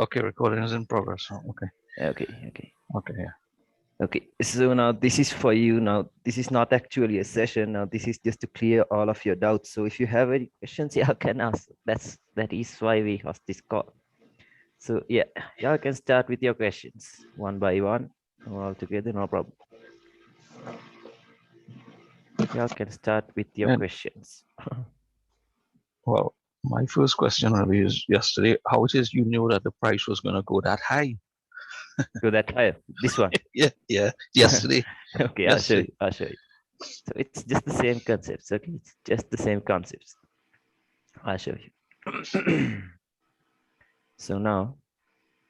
Okay, recording is in progress. Okay. Okay. Yeah. Okay, so now this is for you. Now, this is not actually a session. Now, this is just to clear all of your doubts. So if you have any questions, y'all can ask. That is why we host this call. So yeah, y'all can start with your questions one by one, all together, no problem. Y'all can start with your And questions. well, my first question really is yesterday, how it is you knew that the price was going to go that high? Go that higher. This one. Yeah. Yesterday. Okay, I'll show Yesterday. you. I'll show you. So it's just the same concepts. Okay, it's just the same concepts. I'll show you. So now,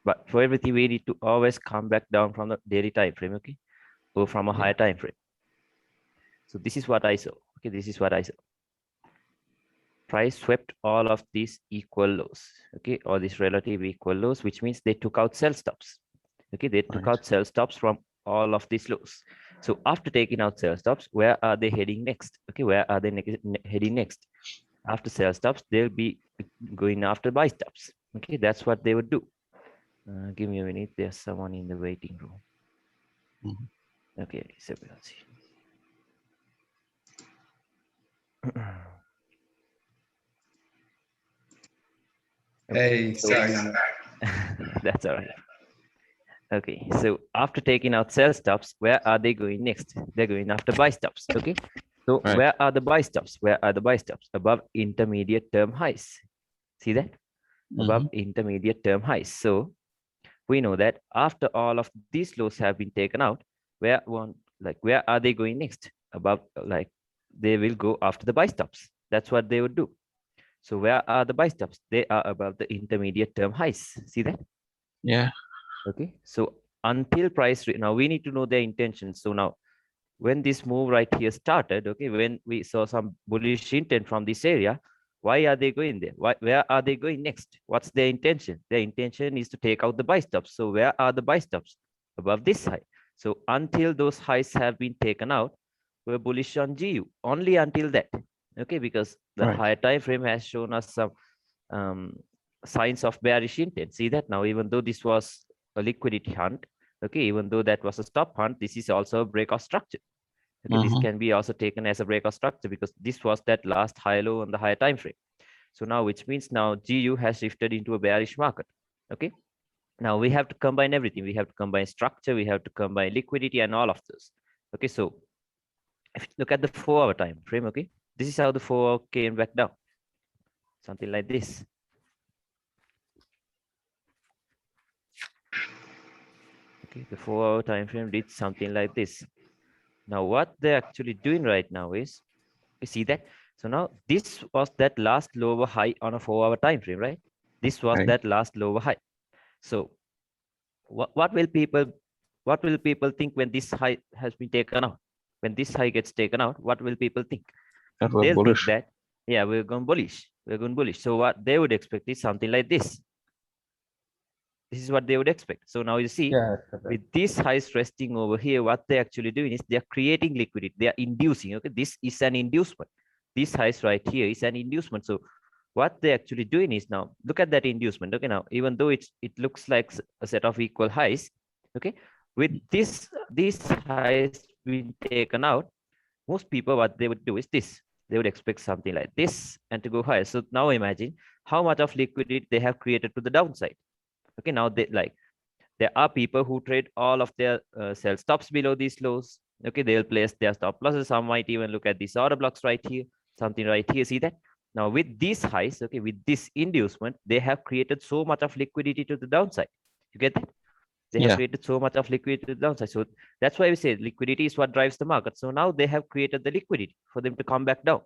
but for everything, we need to always come back down from the daily time frame, okay, or from a higher time frame. So this is what I saw. Okay, this is what I saw. Price swept all of these equal lows, okay, or these relative equal lows, which means they took out sell stops. Okay, they took out sell stops from all of these lows. So after taking out sell stops, where are they heading next? Okay, where are they heading next? After sell stops, they'll be going after buy stops. Okay, that's what they would do. Give me a minute. There's someone in the waiting room. Okay, so we'll see. Hey, sorry. That's all right. Okay, so after taking out sell stops, where are they going next? They're going after buy stops. Okay, so where are the buy stops? Where are the buy stops? Above intermediate term highs. See that? Above intermediate term highs. So we know that after all of these lows have been taken out, where are they going next? Above, like they will go after the buy stops. That's what they would do. So where are the buy stops? They are above the intermediate term highs. See that? Yeah. Okay. So until price, now we need to know their intentions. So now when this move right here started, okay, when we saw some bullish intent from this area, why are they going there? Where are they going next? What's their intention? Their intention is to take out the buy stops. So where are the buy stops? Above this high. So until those highs have been taken out, we're bullish on GU. Only until that. Okay, because the higher time frame has shown us some signs of bearish intent. See that now, even though this was a liquidity hunt, okay, even though that was a stop hunt, this is also a break of structure. Okay, this can be also taken as a break of structure because this was that last high low on the higher time frame. So now, which means now GU has shifted into a bearish market. Okay, now we have to combine everything. We have to combine structure, we have to combine liquidity and all of those. Okay, so if you look at the 4-hour time frame, okay, this is how the 4-hour came back down, something like this. Okay, the 4-hour time frame did something like this. Now what they're actually doing right now is, you see that, so now this was that last lower high on a 4-hour time frame, right? This was that last lower high. So what will people think when this high has been taken out? When this high gets taken out, what will people think? They'll think that, yeah, we're going bullish. So what they would expect is something like this. This is what they would expect. So now you see, with these highs resting over here, what they're actually doing is they're creating liquidity. They are inducing. Okay, this is an inducement. This highs right here is an inducement. So what they're actually doing is, now look at that inducement. Okay, now even though it looks like a set of equal highs, okay, with these highs being taken out, most people, what they would do is this. They would expect something like this and to go higher. So now imagine how much of liquidity they have created to the downside. Okay, now there are people who trade all of their sell stops below these lows. Okay, they'll place their stop losses. Some might even look at these order blocks right here, something right here. See that? Now with these highs, okay, with this inducement, they have created so much of liquidity to the downside. You get that? They have created so much of liquidity to the downside. So that's why we say liquidity is what drives the market. So now they have created the liquidity for them to come back down.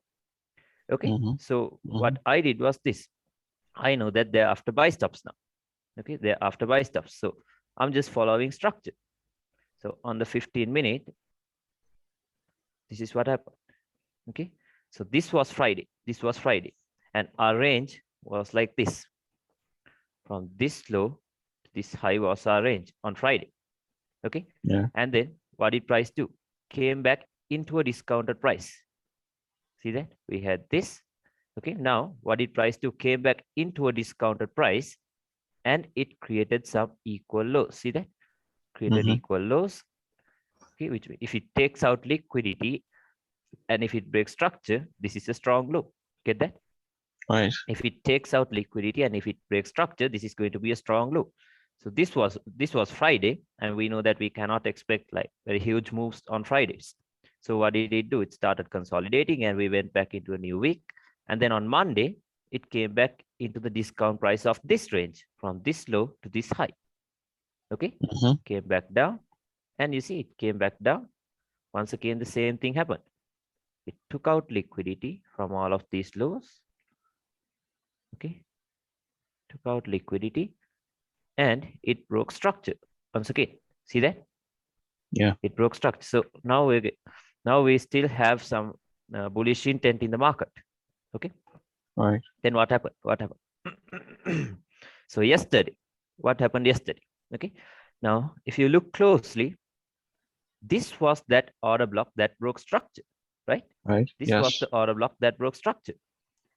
Okay, so what I did was this. I know that they're after buy stops now. Okay, they're after buy stops. So I'm just following structure. So on the 15-minute, this is what happened. Okay, so this was Friday. And our range was like this. From this low to this high was our range on Friday. Okay, and then what did price do? Came back into a discounted price. See that? We had this Okay, now what did price do? Came back into a discounted price and it created some equal lows. See that? Created equal lows. Okay, which if it takes out liquidity and if it breaks structure, this is a strong low. Get that? Right. If it takes out liquidity and if it breaks structure, this is going to be a strong low. So this was Friday, and we know that we cannot expect like very huge moves on Fridays. So what did it do? It started consolidating and we went back into a new week. And then on Monday, it came back into the discount price of this range from this low to this high. Okay, came back down, and you see it came back down. Once again, the same thing happened. It took out liquidity from all of these lows. Okay, took out liquidity and it broke structure. Once again, see that? Yeah. It broke structure. So now we still have some bullish intent in the market. Okay. Right. Then what happened? What happened? So yesterday, what happened yesterday? Okay. Now, if you look closely, this was that order block that broke structure, right? Right. This was the order block that broke structure.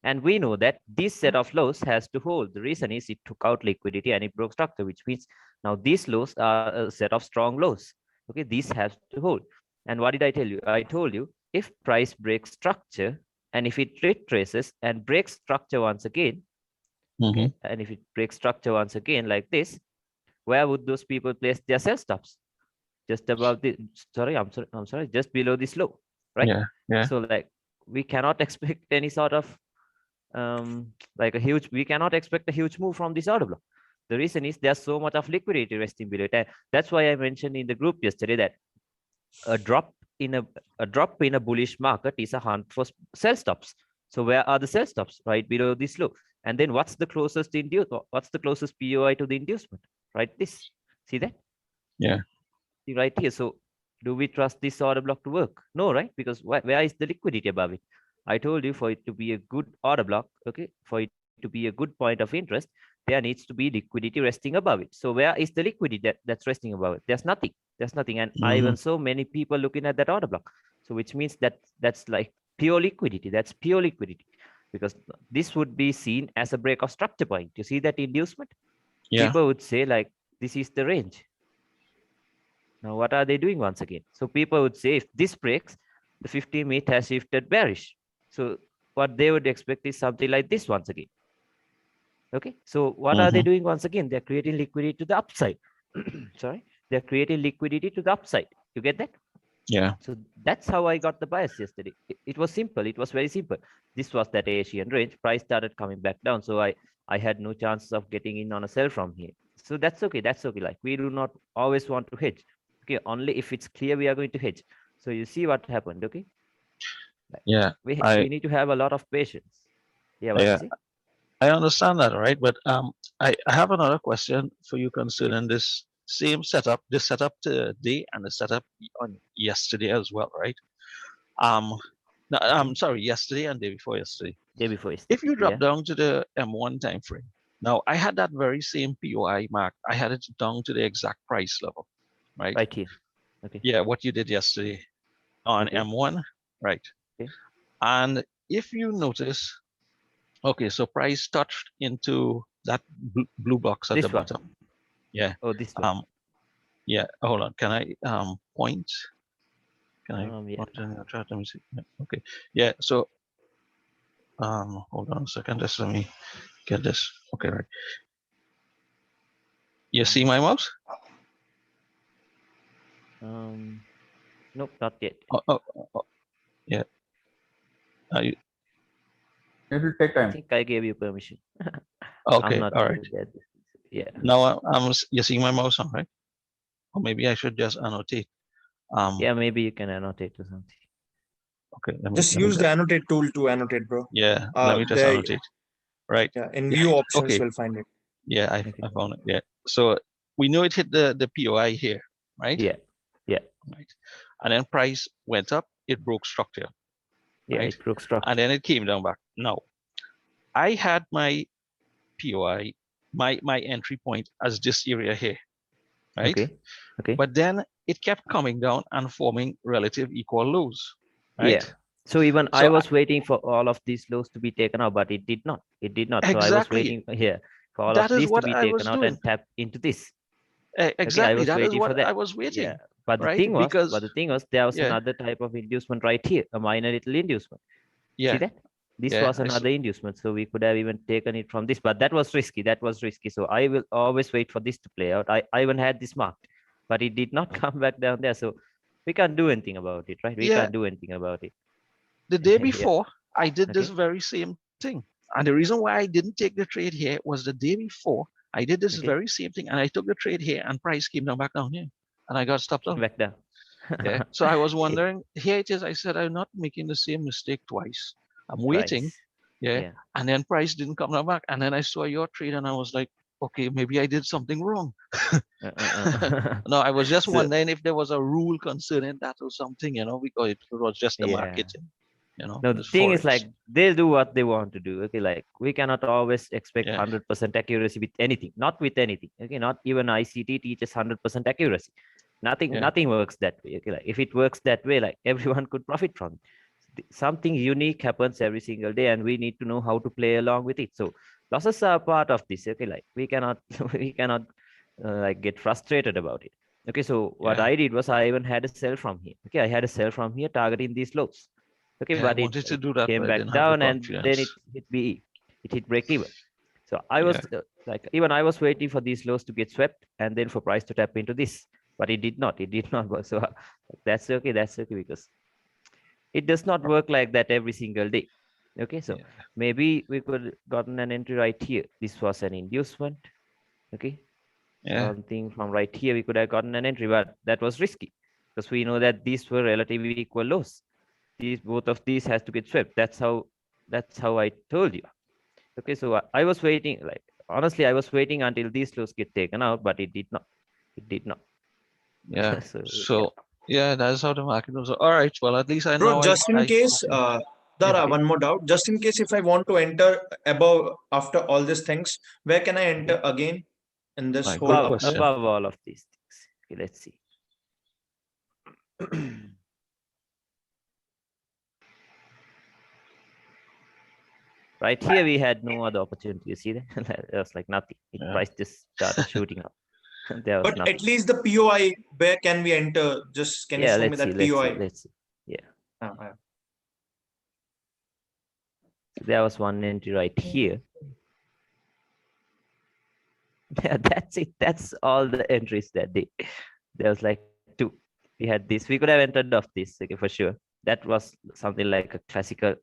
And we know that this set of lows has to hold. The reason is it took out liquidity and it broke structure, which means now these lows are a set of strong lows. Okay, these have to hold. And what did I tell you? I told you if price breaks structure and if it retraces and breaks structure once again, okay, and if it breaks structure once again like this, where would those people place their sell stops? Just above the I'm sorry, just below this low, right? Yeah. Yeah. So like we cannot expect any sort of we cannot expect a huge move from this order block. The reason is there's so much of liquidity resting below it. And that's why I mentioned in the group yesterday that a drop in a bullish market is a hunt for sell stops. So where are the sell stops? Right below this low. And then what's the closest POI to the inducement? Right, this. See that? Yeah. See right here. So do we trust this order block to work? No, right? Because where is the liquidity above it? I told you for it to be a good order block, okay, for it to be a good point of interest, there needs to be liquidity resting above it. So where is the liquidity that's resting above it? There's nothing. There's nothing. And I even saw many people looking at that order block. So which means that that's like pure liquidity. That's pure liquidity. Because this would be seen as a break of structure point. You see that inducement? Yeah. People would say like, this is the range. Now, what are they doing once again? So people would say if this breaks, the 50-minute has shifted bearish. So what they would expect is something like this once again. Okay, so what are they doing once again? They're creating liquidity to the upside. Sorry, they're creating liquidity to the upside. You get that? Yeah. So that's how I got the bias yesterday. It was simple. It was very simple. This was that Asian range. Price started coming back down. So I had no chances of getting in on a sell from here. So that's okay. That's okay. Like we do not always want to hedge. Okay, only if it's clear we are going to hedge. So you see what happened. Okay. Yeah. We need to have a lot of patience. Yeah. What is it? I understand that, right? But I have another question for you concerning this same setup, the setup today and the setup on yesterday as well, right? No, I'm sorry, yesterday and day before yesterday. Day before yesterday. If you drop down to the M1 time frame, now I had that very same POI mark. I had it down to the exact price level, right? Right here. Okay. Yeah, what you did yesterday on M1, right? Okay. And if you notice, okay, so price touched into that blue box at This the one. bottom. Yeah. Oh, this one. Yeah. Hold on. Can I point? Can I Yeah. point in the chat? Let me see. Yeah, okay. Yeah. So hold on a second. Just let me get this. Okay. Right. You see my mouse? Nope, not yet. Yeah. It will take I time. think I gave you permission. Okay. I'm not all right. good at this. Yeah. Now you see my mouse on, right? Or maybe I should just annotate. Yeah, maybe you can annotate or something. Okay. Just use the annotate tool to annotate, bro. Yeah. Let me just annotate. Right. Yeah. In view options, Okay. we'll find it. Yeah, I found it. Yeah. So we know it hit the POI here, right? Yeah. Yeah. Right. And then price went up, it broke structure. Yeah, right? it broke structure. And then it came down back. Now, I had my POI, my entry point as this area here, right? Okay. Okay. But then it kept coming down and forming relative equal lows, right? So even I So was waiting for all of these lows to be taken out, but it did not. It did not. So I was exactly, waiting here for all of that is these to what be I taken was out doing. and tap into this. Okay, I Exactly, was that is waiting for what I that. was Yeah, waiting, but the right? thing was, Because there was yeah, another type of inducement right here, a minor little inducement. See yeah, that? This yeah. was another inducement, so we could have even taken it from this, but that was risky. That was risky. So I will always wait for this to play out. I even had this marked, but it did not come back down there. So we can't do anything about it, right? We Yeah, can't do anything about it. the day Yeah. before I did this Okay. very same thing, and the reason why I didn't take the trade here was the day before I did this Okay. very same thing, and I took the trade here, and price came down back down here, and I got stopped Came out. back down. Yeah. So I was wondering, here it is. I said, I'm not making the same mistake twice. I'm waiting. Price. Yeah. Yeah. And then price didn't come back. And then I saw your trade and I was like, okay, maybe I did something wrong. No, I was just So wondering if there was a rule concerning that or something, because it was just the yeah. market, No, the it's thing is forex. like they'll do what they want to do. Okay, like we cannot always expect Yeah. 100% accuracy with anything. Not with anything. Okay, not even ICT teaches 100% accuracy. Yeah. Nothing works that way. Okay, like if it works that way, like everyone could profit from it. Something unique happens every single day, and we need to know how to play along with it. So losses are part of this. Okay, like we cannot we cannot like get frustrated about it. Okay, so what Yeah. I did was I even had a sell from here. Okay, I had a sell from here targeting these lows. Okay, Yeah. I but it wanted to do that, came but I back didn't have the down and then it confidence. hit BE. It hit break even. So I Yeah. was like, even I was waiting for these lows to get swept and then for price to tap into this, but it did not. It did not work. So that's okay. That's okay because it does not work like that every single day. Okay, so Yeah. maybe we could gotten an entry right here. This was an inducement. Okay, Yeah. something from right here we could have gotten an entry, but that was risky because we know that these were relatively equal lows. These both of these has to get swept. That's how I told you. Okay, so I was waiting, like honestly I was waiting until these lows get taken out, but it did not. It did not. Yeah. So yeah. So yeah, that's how the market was. All right. Well, at least I Bro, know just in case, okay. Yeah. Dara, Okay. one more doubt. Just in case if I want to enter above after all these things, where can I enter Okay. again in this Right. whole Good up move? question. Above all of these things. Okay, let's see. Right here we had no other opportunity. You see that? There was like nothing. It Yeah. price just started shooting up. There was But nothing. at least the POI, where can we enter? Just can you Yeah, show me let's see. that Let's see. POI? Let's see. Yeah. Yeah. So there was one entry right here. Yeah, that's it. That's all the entries that day. There was like two. We had this. We could have entered off this, okay, for sure. That was something like a classical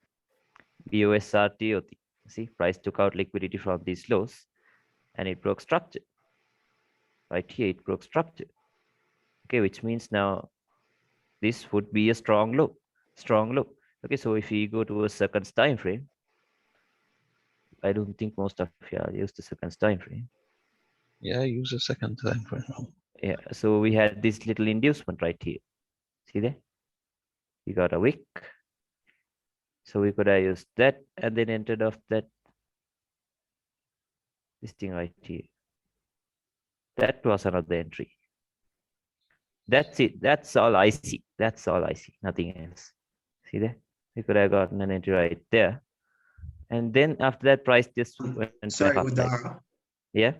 BOSR TOT. See, price took out liquidity from these lows and it broke structure. Right here, it broke structure. Okay, which means now this would be a strong low. Strong low. Okay, so if we go to a seconds time frame, I don't think most of you are used to seconds time frame. Yeah. Use a second time frame. Yeah, so we had this little inducement right here. See there? We got a wick. So we could have used that and then entered off that this thing right here. That was another entry. That's it. That's all I see. That's all I see. Nothing else. See there? We could have gotten an entry right there. And then after that, price just went back Sorry, up. Like, Udara. yeah.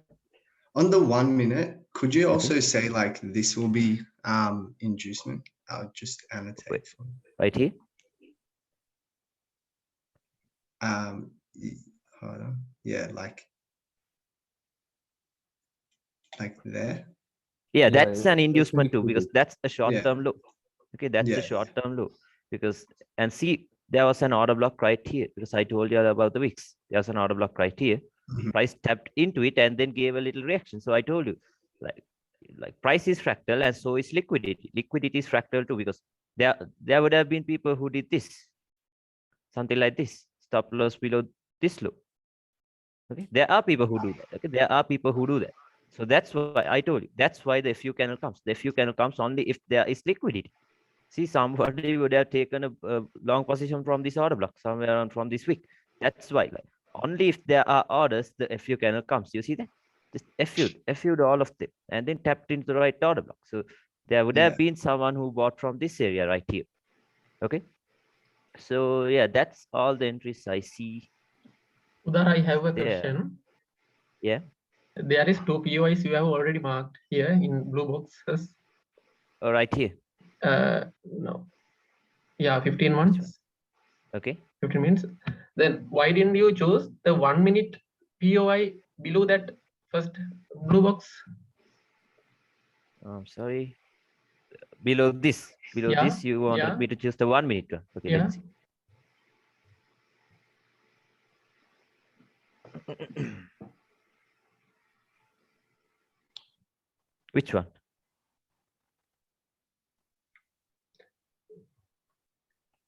On the 1 minute, could you Okay. also say like this will be inducement? I'll just annotate Wait. for Right here. hold on. Yeah, like there. Yeah, Yeah, that's an it's inducement too, because liquidity. that's a Yeah. short-term low. Okay, that's a Yeah. short-term low. Because and see, there was an order block right here because I told you about the wicks. There's an order block right here. Mhm. Price tapped into it and then gave a little reaction. So I told you, like price is fractal and so is liquidity. Liquidity is fractal too because there would have been people who did this, something like this, stop loss below this low. Okay, there are people who do that. Okay, there are people who do that. So that's why I told you. That's why the FU candle comes. The FU candle comes only if there is liquidity. See, somebody would have taken a long position from this order block, somewhere around from this week. That's why, like, only if there are orders, the FU candle comes. You see that? Just FU'd all of them, and then tapped into the right order block. So there would have Yeah. been someone who bought from this area right here. Okay. So yeah, that's all the entries I see Udar, I have a there. question. Yeah. There is 2 POIs you have already marked here in blue boxes. Right here. No. Yeah, 15 Which one? months, Okay. 15 minutes. Then why didn't you choose the 1 minute POI below that first blue box? I'm sorry. Below this, Yeah, you wanted yeah, me to choose the 1 minute one. Okay, yeah. let's see. Which one?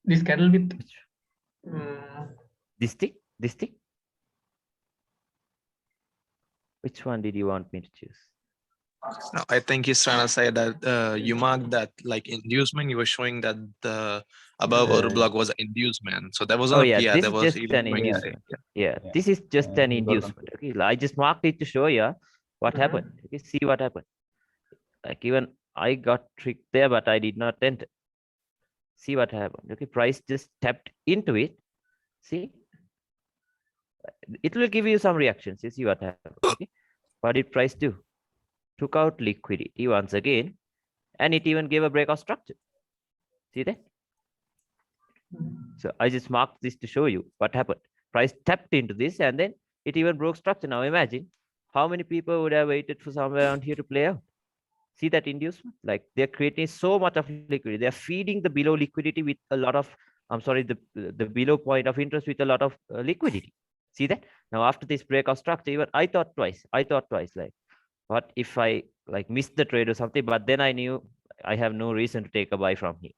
This candle with Which? mm, This thing? This thing? Which one did you want me to choose? No, I think he's trying to say that you marked that like inducement. You were showing that the above order block was an inducement. So that wasn't Oh a yeah, PR. this That is was just even an showing inducement. yeah. Yeah, this is just an you got inducement. Okay, I just marked it to show you what happened. Okay, see what happened. Like even I got tricked there, but I did not enter. See what happened. Okay, price just tapped into it. See, it will give you some reactions. You see what happened. Okay, what did price do? Took out liquidity once again, and it even gave a breakout structure. See that? So I just marked this to show you what happened. Price tapped into this, and then it even broke structure. Now imagine how many people would have waited for somewhere around here to play out. See that inducement? Like they're creating so much of liquidity. They're feeding the below liquidity with a lot of, I'm sorry, the below point of interest with a lot of liquidity. See that? Now after this breakout structure, even I thought twice. Like, what if I like missed the trade or something? But then I knew I have no reason to take a buy from here.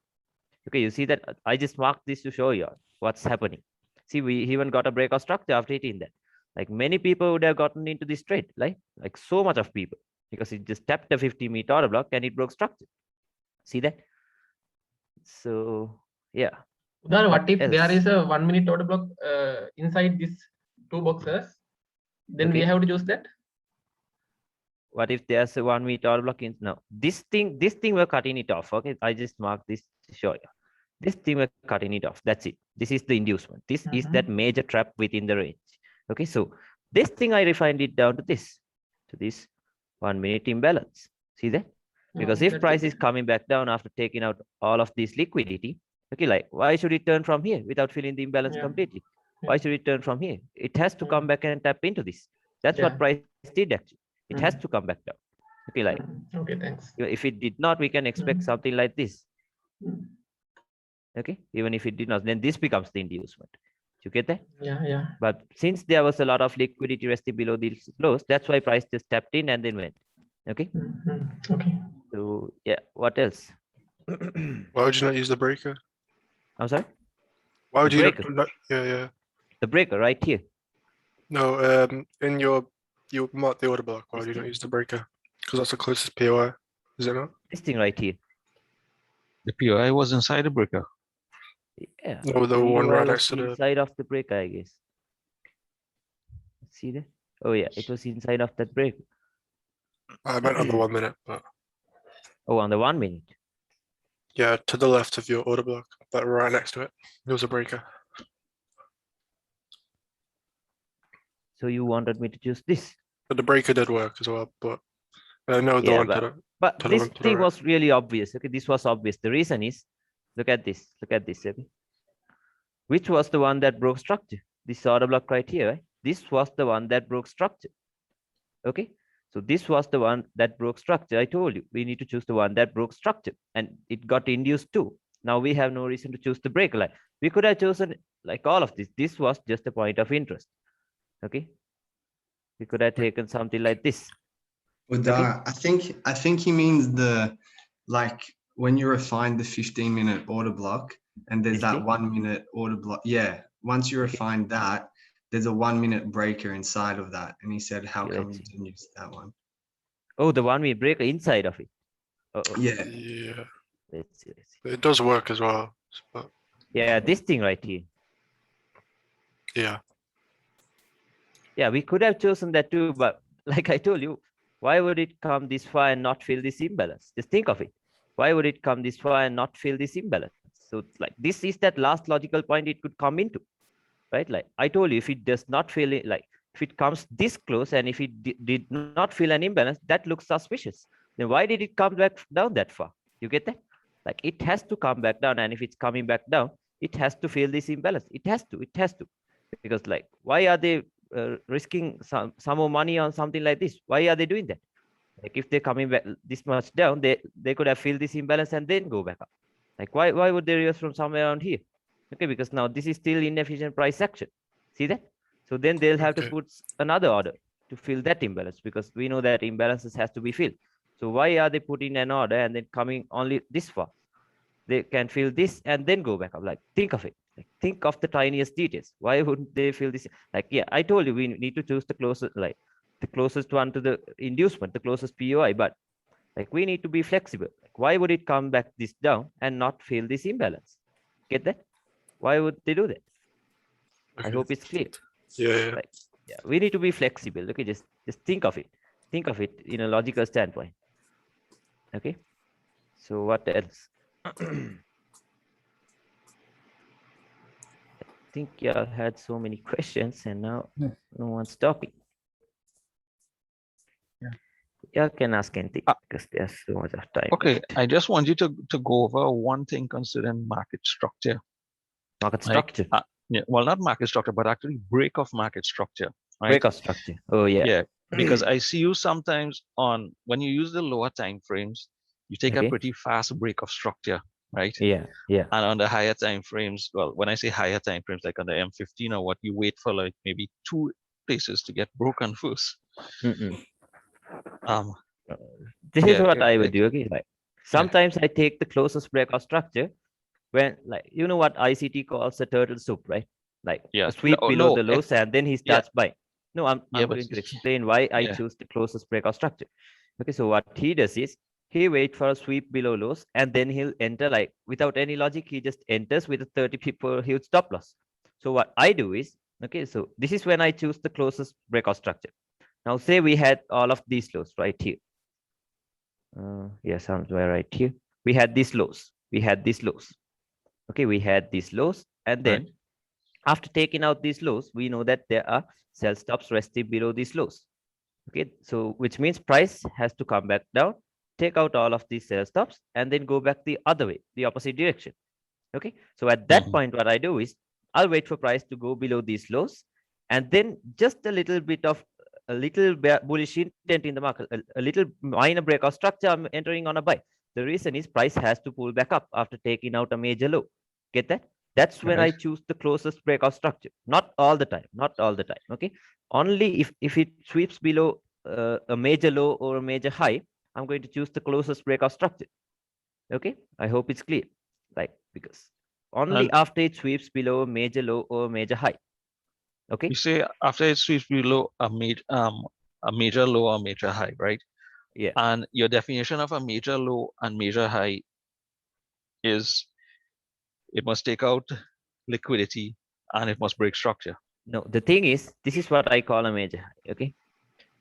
Okay, you see that I just marked this to show you what's happening. See, we even got a breakout structure after hitting that. Like many people would have gotten into this trade, like so much of people, because it just tapped a 50-minute order block and it broke structure. See that? So yeah. Udar, what if there else? is a 1 minute order block inside these 2 boxes? Then we Okay. have to choose that. What if there's a 1 minute order block in? No, this thing we're cutting it off. Okay, I just marked this to show you. This thing we're cutting it off. That's it. This is the inducement. This is that major trap within the range. Okay, so this thing I refined it down to this 1 minute imbalance. See that? Because if price is coming back down after taking out all of this liquidity, okay, like why should it turn from here without filling the imbalance completely? Why should it turn from here? It has to come back and tap into this. That's what price did actually. It has to come back down. Okay, like okay, thanks. if it did not, we can expect something like this. Okay, even if it did not, then this becomes the inducement. You get that? Yeah. But since there was a lot of liquidity resting below these lows, that's why price just tapped in and then went. Okay. Okay. So yeah, what else? Why would you not use the breaker? I'm sorry. Why would The you breaker. not? Yeah. The breaker right here. No, in your mark the order block. Why would you not use the breaker? Because that's the closest POI, is it not? This thing right here. The POI was inside the breaker. Yeah. No, the one POI right was next to the. inside of the breaker, I guess. See that? Oh yeah, it was inside of that breaker. I meant on the 1 minute, but Oh, on the 1 minute. yeah, to the left of your order block, but right next to it, there was a breaker. So you wanted me to choose this. But the breaker did work as well, but no, the Yeah, one to the. but to the this one to the thing right. was really obvious. Okay, this was obvious. The reason is, look at this. Okay? Which was the one that broke structure? This order block right here, right? This was the one that broke structure. Okay, so this was the one that broke structure. I told you we need to choose the one that broke structure, and it got induced too. Now we have no reason to choose the break line. We could have chosen like all of this. This was just a point of interest. Okay, we could have taken something like this. Udar, I think he means like when you refine the 15-minute order block and there's that 1 minute order block. Yeah, once you refine that, there's a 1 minute breaker inside of that. And he said, how come you didn't use that one? Oh, the 1 minute breaker inside of it. Yeah. Yeah. Let's see. It does work as well. But Yeah, this thing right here. yeah. Yeah, we could have chosen that too, but like I told you, why would it come this far and not fill this imbalance? Just think of it. Why would it come this far and not fill this imbalance? So like this is that last logical point it could come into, right? Like I told you, if it does not feel it, like if it comes this close and if it did not feel an imbalance, that looks suspicious. Then why did it come back down that far? You get that? Like it has to come back down, and if it's coming back down, it has to feel this imbalance. It has to, because like why are they risking some more money on something like this? Why are they doing that? Like if they're coming back this much down, they could have filled this imbalance and then go back up. Like why would they reverse from somewhere around here? Okay, because now this is still inefficient price action. See that? So then they'll have to Okay. put another order to fill that imbalance, because we know that imbalances has to be filled. So why are they putting an order and then coming only this far? They can fill this and then go back up. Like think of it. Like think of the tiniest details. Why wouldn't they fill this? Like yeah, I told you we need to choose the closest one to the inducement, the closest POI, but like we need to be flexible. Like why would it come back this down and not fill this imbalance? Get that? Why would they do that? I Okay. hope it's clear. Yeah. Like, yeah, we need to be flexible. Okay, just think of it. Think of it in a logical standpoint. Okay. So what else? I think y'all had so many questions and now Yes. no one's talking. Yeah. Y'all can ask anything because there's so much of time. Okay, left. I just want you to go over one thing concerning market structure. Market Like, structure. yeah, well, not market structure, but actually break of market structure, right? Breakout structure. Oh yeah. Yeah, because I see you sometimes on when you use the lower time frames, you take a Okay. pretty fast break of structure, right? Yeah. Yeah. And on the higher time frames, well, when I say higher time frames, like on the M15 or what, you wait for like maybe 2 places to get broken first. Mm-mm. Um, This is yeah, what I would do. Okay, like sometimes I take the closest breakout structure when, like, you know what ICT calls a turtle soup, right? Like yeah, a sweep no, below no, the lows and then he yeah, starts buying. No, yeah, I'm but going to explain why I yeah, choose the closest breakout structure. Okay, so what he does is he wait for a sweep below lows and then he'll enter, like without any logic, he just enters with a 30 people huge stop loss. So what I do is, okay, so this is when I choose the closest breakout structure. Now say we had all of these lows right here. Yeah, somewhere right here. We had these lows. We had these lows. Okay, we had these lows. And then right. after taking out these lows, we know that there are sell stops resting below these lows. Okay, so which means price has to come back down, take out all of these sell stops, and then go back the other way, the opposite direction. Okay, so at that Mhm. point, what I do is I'll wait for price to go below these lows, and then just a little bit of a little bullish intent in the market, a little minor breakout structure, I'm entering on a buy. The reason is price has to pull back up after taking out a major low. Get that? That's when I Right. choose the closest breakout structure. Not all the time. Not all the time. Okay. Only if it sweeps below a major low or a major high, I'm going to choose the closest breakout structure. Okay. I hope it's clear. Like because only And after it sweeps below a major low or a major high. Okay. you say after it sweeps below a major low or major high, right? Yeah. And your definition of a major low and major high is it must take out liquidity and it must break structure. No, the thing is, this is what I call a major high. Okay.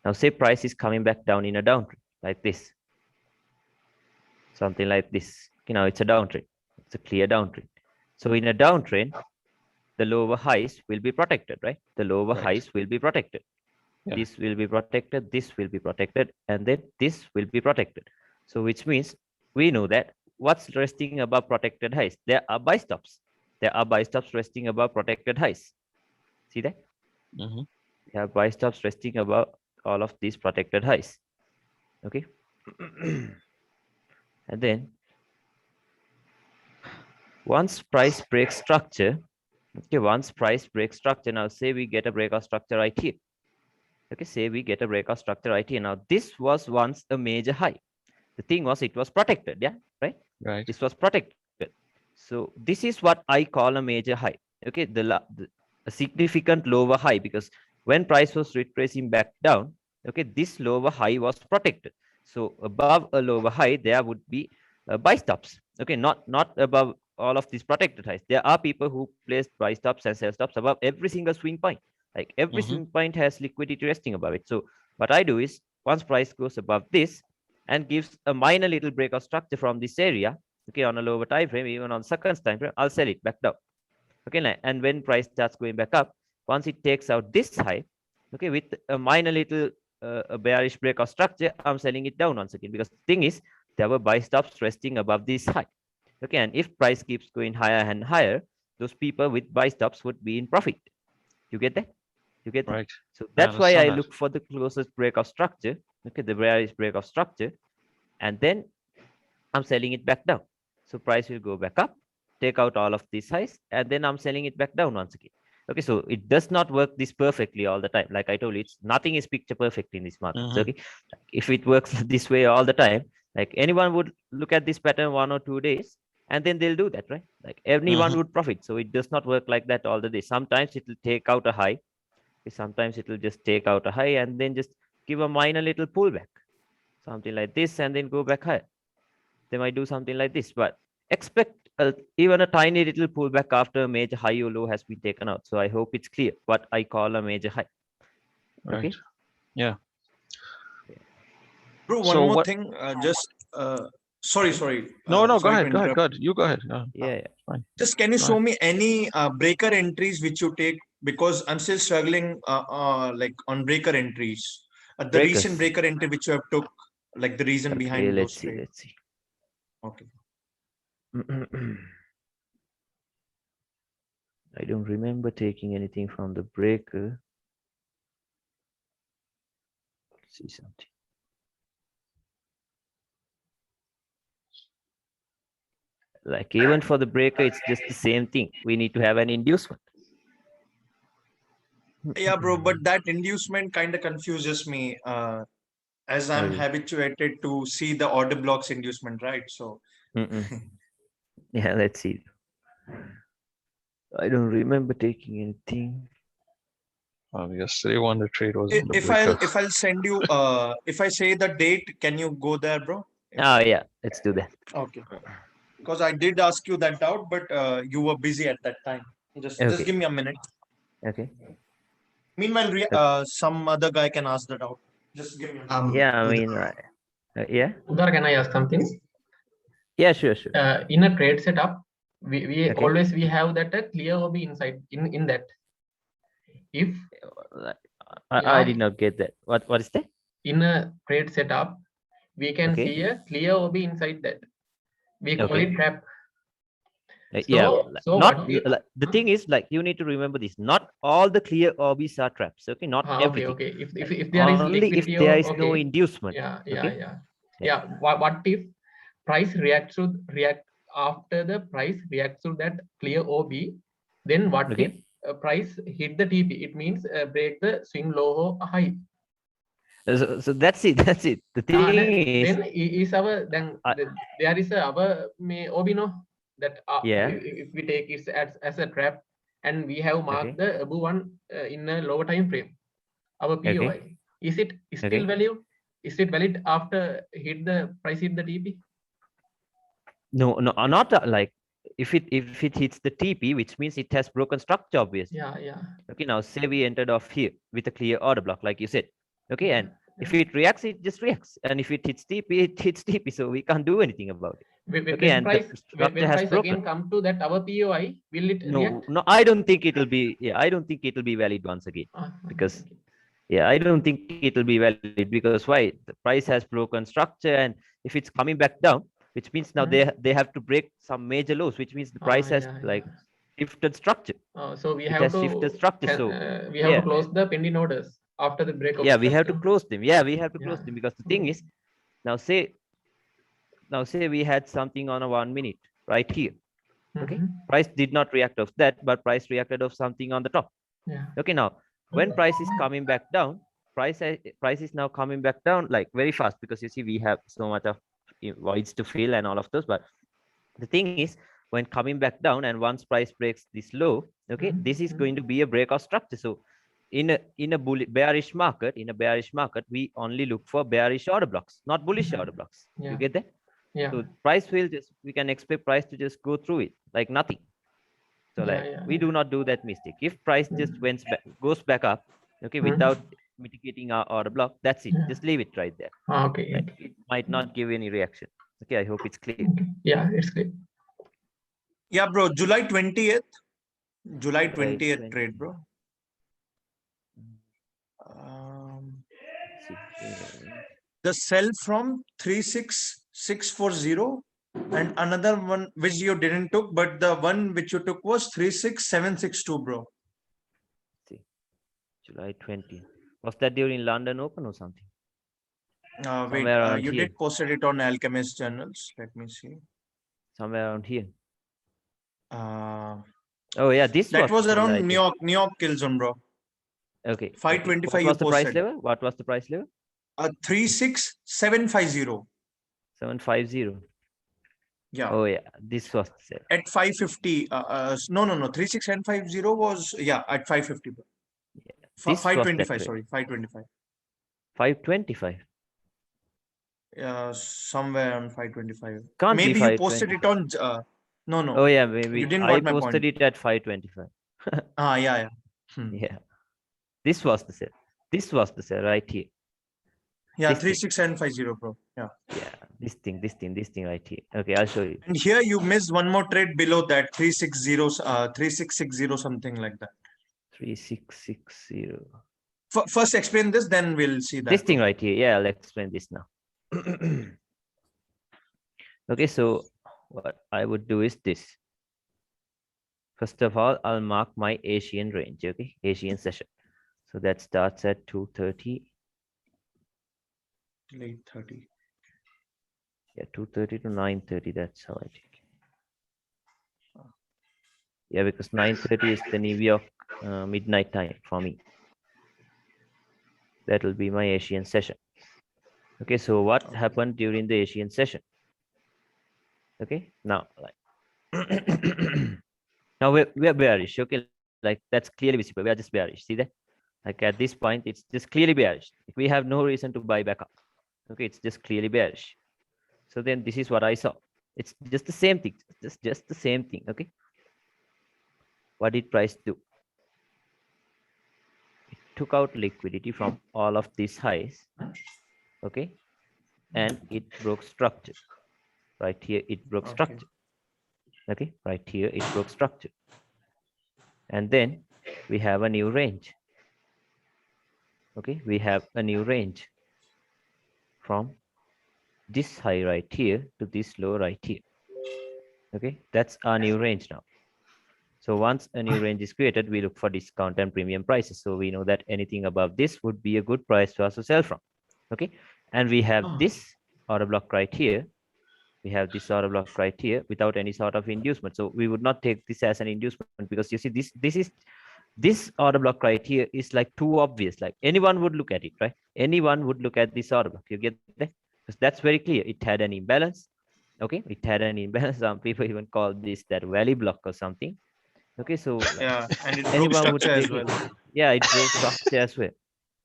Now say price is coming back down in a downtrend like this. Something like this. You know, it's a downtrend. It's a clear downtrend. So in a downtrend, the lower highs will be protected, right? The lower Right. highs will be protected. Yeah. This will be protected, this will be protected, and then this will be protected. So which means we know that what's resting above protected highs? There are buy stops. There are buy stops resting above protected highs. See that? Mm-hmm. There are buy stops resting above all of these protected highs. Okay. And then once price breaks structure, okay, once price breaks structure, now say we get a breakout structure right here. Okay, say we get a breakout structure right here. Now this was once a major high. The thing was it was protected, yeah, right? Right. This was protected. So this is what I call a major high. Okay, a significant lower high, because when price was retracing back down, okay, this lower high was protected. So above a lower high, there would be buy stops. Okay, not above all of these protected highs. There are people who place buy stops and sell stops above every single swing point. Like every Mm-hmm. swing point has liquidity resting above it. So what I do is once price goes above this and gives a minor little breakout structure from this area, okay, on a lower time frame, even on seconds time frame, I'll sell it back down. Okay, and when price starts going back up, once it takes out this high, okay, with a minor little a bearish break of structure, I'm selling it down once again, because the thing is there were buy stops resting above this high. Okay, and if price keeps going higher and higher, those people with buy stops would be in profit. You get that? You get that? Right. So I that's why I understand that. look for the closest break of structure, okay, the bearish break of structure, and then I'm selling it back down. So price will go back up, take out all of these highs, and then I'm selling it back down once again. Okay, so it does not work this perfectly all the time. Like I told you, it's nothing is picture perfect in this market. So, Mhm. okay, if it works this way all the time, like anyone would look at this pattern 1 or 2 days, and then they'll do that, right? Like anyone Mhm. would profit. So it does not work like that all the day. Sometimes it will take out a high. Sometimes it will just take out a high and then just give a minor little pullback, something like this, and then go back higher. They might do something like this, but expect even a tiny little pullback after a major high or low has been taken out. So I hope it's clear what I call a major high. Right. Okay. Yeah. Bro, one So more what? thing. Sorry. No, no. Go Sorry to ahead. Go ahead. interrupt. Go ahead. You go ahead. Yeah. Fine. Just can you Go show ahead. me any breaker entries which you take, because I'm still struggling like on breaker entries. The recent Breakers. breaker entry which you have took, like the reason Okay. behind Let's those see. trades. Let's see. Okay. I don't remember taking anything from the breaker. Let's see something. Like even for the breaker, it's just the same thing. We need to have an inducement. Yeah, bro, but that inducement kind of confuses me, as I'm Okay. habituated to see the order blocks inducement, right? So Yeah, let's see. I don't remember taking anything. Yesterday one the trade was on the if breaker. I'll send you if I say the date, can you go there, bro? Oh yeah, let's do that. Okay. Because I did ask you that out, but you were busy at that time. Just Okay. give me a minute. Okay. Meanwhile, some other guy can ask that out. Just give me a minute. Yeah, I mean, yeah. Udar, can I ask something? Yeah, sure. In a trade setup, we Okay. always we have that a clear OB inside in that. If I did not get that. What is that? in a trade setup, we can Okay. see a clear OB inside that. We call Okay. it trap. Yeah, So not what if, the thing is, like, you need to remember this. Not all the clear orbs are traps. Okay, not okay, everything. okay. If there is Only if liquidity, there is no okay. inducement. Yeah. Okay. What if price react after the price reacts to that clear OB? Then what Okay. if price hit the TP? It means break the swing low or high. So that's it. That's it. The thing is, Then is our there is our OB no that yeah. if we take it as a trap and we have marked Okay. the above one in a lower time frame, our POI, Okay. is it still Okay. valid? Is it valid after hit the price hit the TP? No, not like if it hits the TP, which means it has broken structure, obviously. Yeah. Okay, now say we entered off here with a clear order block, like you said. Okay, and if it reacts, it just reacts, and if it hits TP, it hits TP. So we can't do anything about it. Okay, and the structure When has price broken. again come to that our POI, will it react? No, I don't think it'll be. Yeah, I don't think it'll be valid once again, because yeah, I don't think it'll be valid, because why? The price has broken structure, and if it's coming back down, which means now they have to break some major lows, which means the price has like shifted structure. So we It have has to shifted structure. So we have to close the pending orders after the break of yeah, we have to structure. close them. Yeah, we have to close them, because the thing is, now say we had something on a 1 minute right here. Okay, price did not react of that, but price reacted of something on the top. Yeah. Okay, now when price is coming back down, price is now coming back down like very fast, because you see we have so much of voids to fill and all of those. But the thing is, when coming back down, and once price breaks this low, okay, this is going to be a break of structure. So in a bearish market, we only look for bearish order blocks, not bullish order blocks. Yeah. You get that? Yeah. So price will we can expect price to just go through it like nothing. So we do not do that mistake. If price just goes back up, okay, without mitigating our order block, that's it. Just leave it right there. Okay. Like, it might not give any reaction. Okay, I hope it's clear. Okay. Yeah, it's clear. Yeah, bro. July 20th. July July 20th 20. trade, bro. See, range. The sell from 36640 and another one which you didn't took, but the one which you took was 36762, bro. See, July 20. Was that during London Open or something? Wait, Somewhere around you here. did posted it on Alchemist Journals. Let me see. Somewhere around here. Uh, Oh yeah, this that was July around 20. New York kill zone, bro. Okay. 525 What you was the price posted. level? What was the price level? 36750. 750. Yeah. Oh yeah, this was the sell. At 550. No. 36750 was at 550. Bro. Yeah. This was that 525. trade. Sorry, 525. 525. Somewhere on 525. Can't Maybe be you posted it 525. on. No. Oh yeah, You maybe didn't I got my posted point. it at 525. Yeah. Yeah. This was the sell. This was the sell right here. Yeah, This thing. 36750, bro. Yeah. Yeah, this thing right here. Okay, I'll show you. And here you missed one more trade below that 3660 something like that. 3660. First explain this, then we'll see that. This thing right here. Yeah, I'll explain this now. Okay, so what I would do is this. First of all, I'll mark my Asian range, okay? Asian session. So that starts at 2:30. Late 30. Yeah, 2:30 to 9:30. That's how I take it. Yeah, because 9:30 is the New York midnight time for me. That will be my Asian session. Okay, so what happened during the Asian session? Okay, now like now we're bearish. Okay, like that's clearly visible. We are just bearish. See that? Like at this point, it's just clearly bearish. We have no reason to buy back up. Okay, it's just clearly bearish. So then this is what I saw. It's just the same thing. Just the same thing. Okay. What did price do? It took out liquidity from all of these highs. Okay. And it broke structure. Right here, it broke structure. Okay. Right here, it broke structure. And then we have a new range. Okay. We have a new range from this high right here to this low right here. Okay. That's our new range now. So once a new range is created, we look for discount and premium prices. So we know that anything above this would be a good price for us to sell from. Okay. And we have this order block right here. We have this order block right here without any sort of inducement. So we would not take this as an inducement because you see this order block right here is like too obvious. Like anyone would look at it, right? Anyone would look at this order block. You get that? Because that's very clear. It had an imbalance. Okay. It had an imbalance. Some people even call this that valley block or something. Okay, so yeah, and it broke anyone would structure take as well. it. Yeah, it broke structure as well.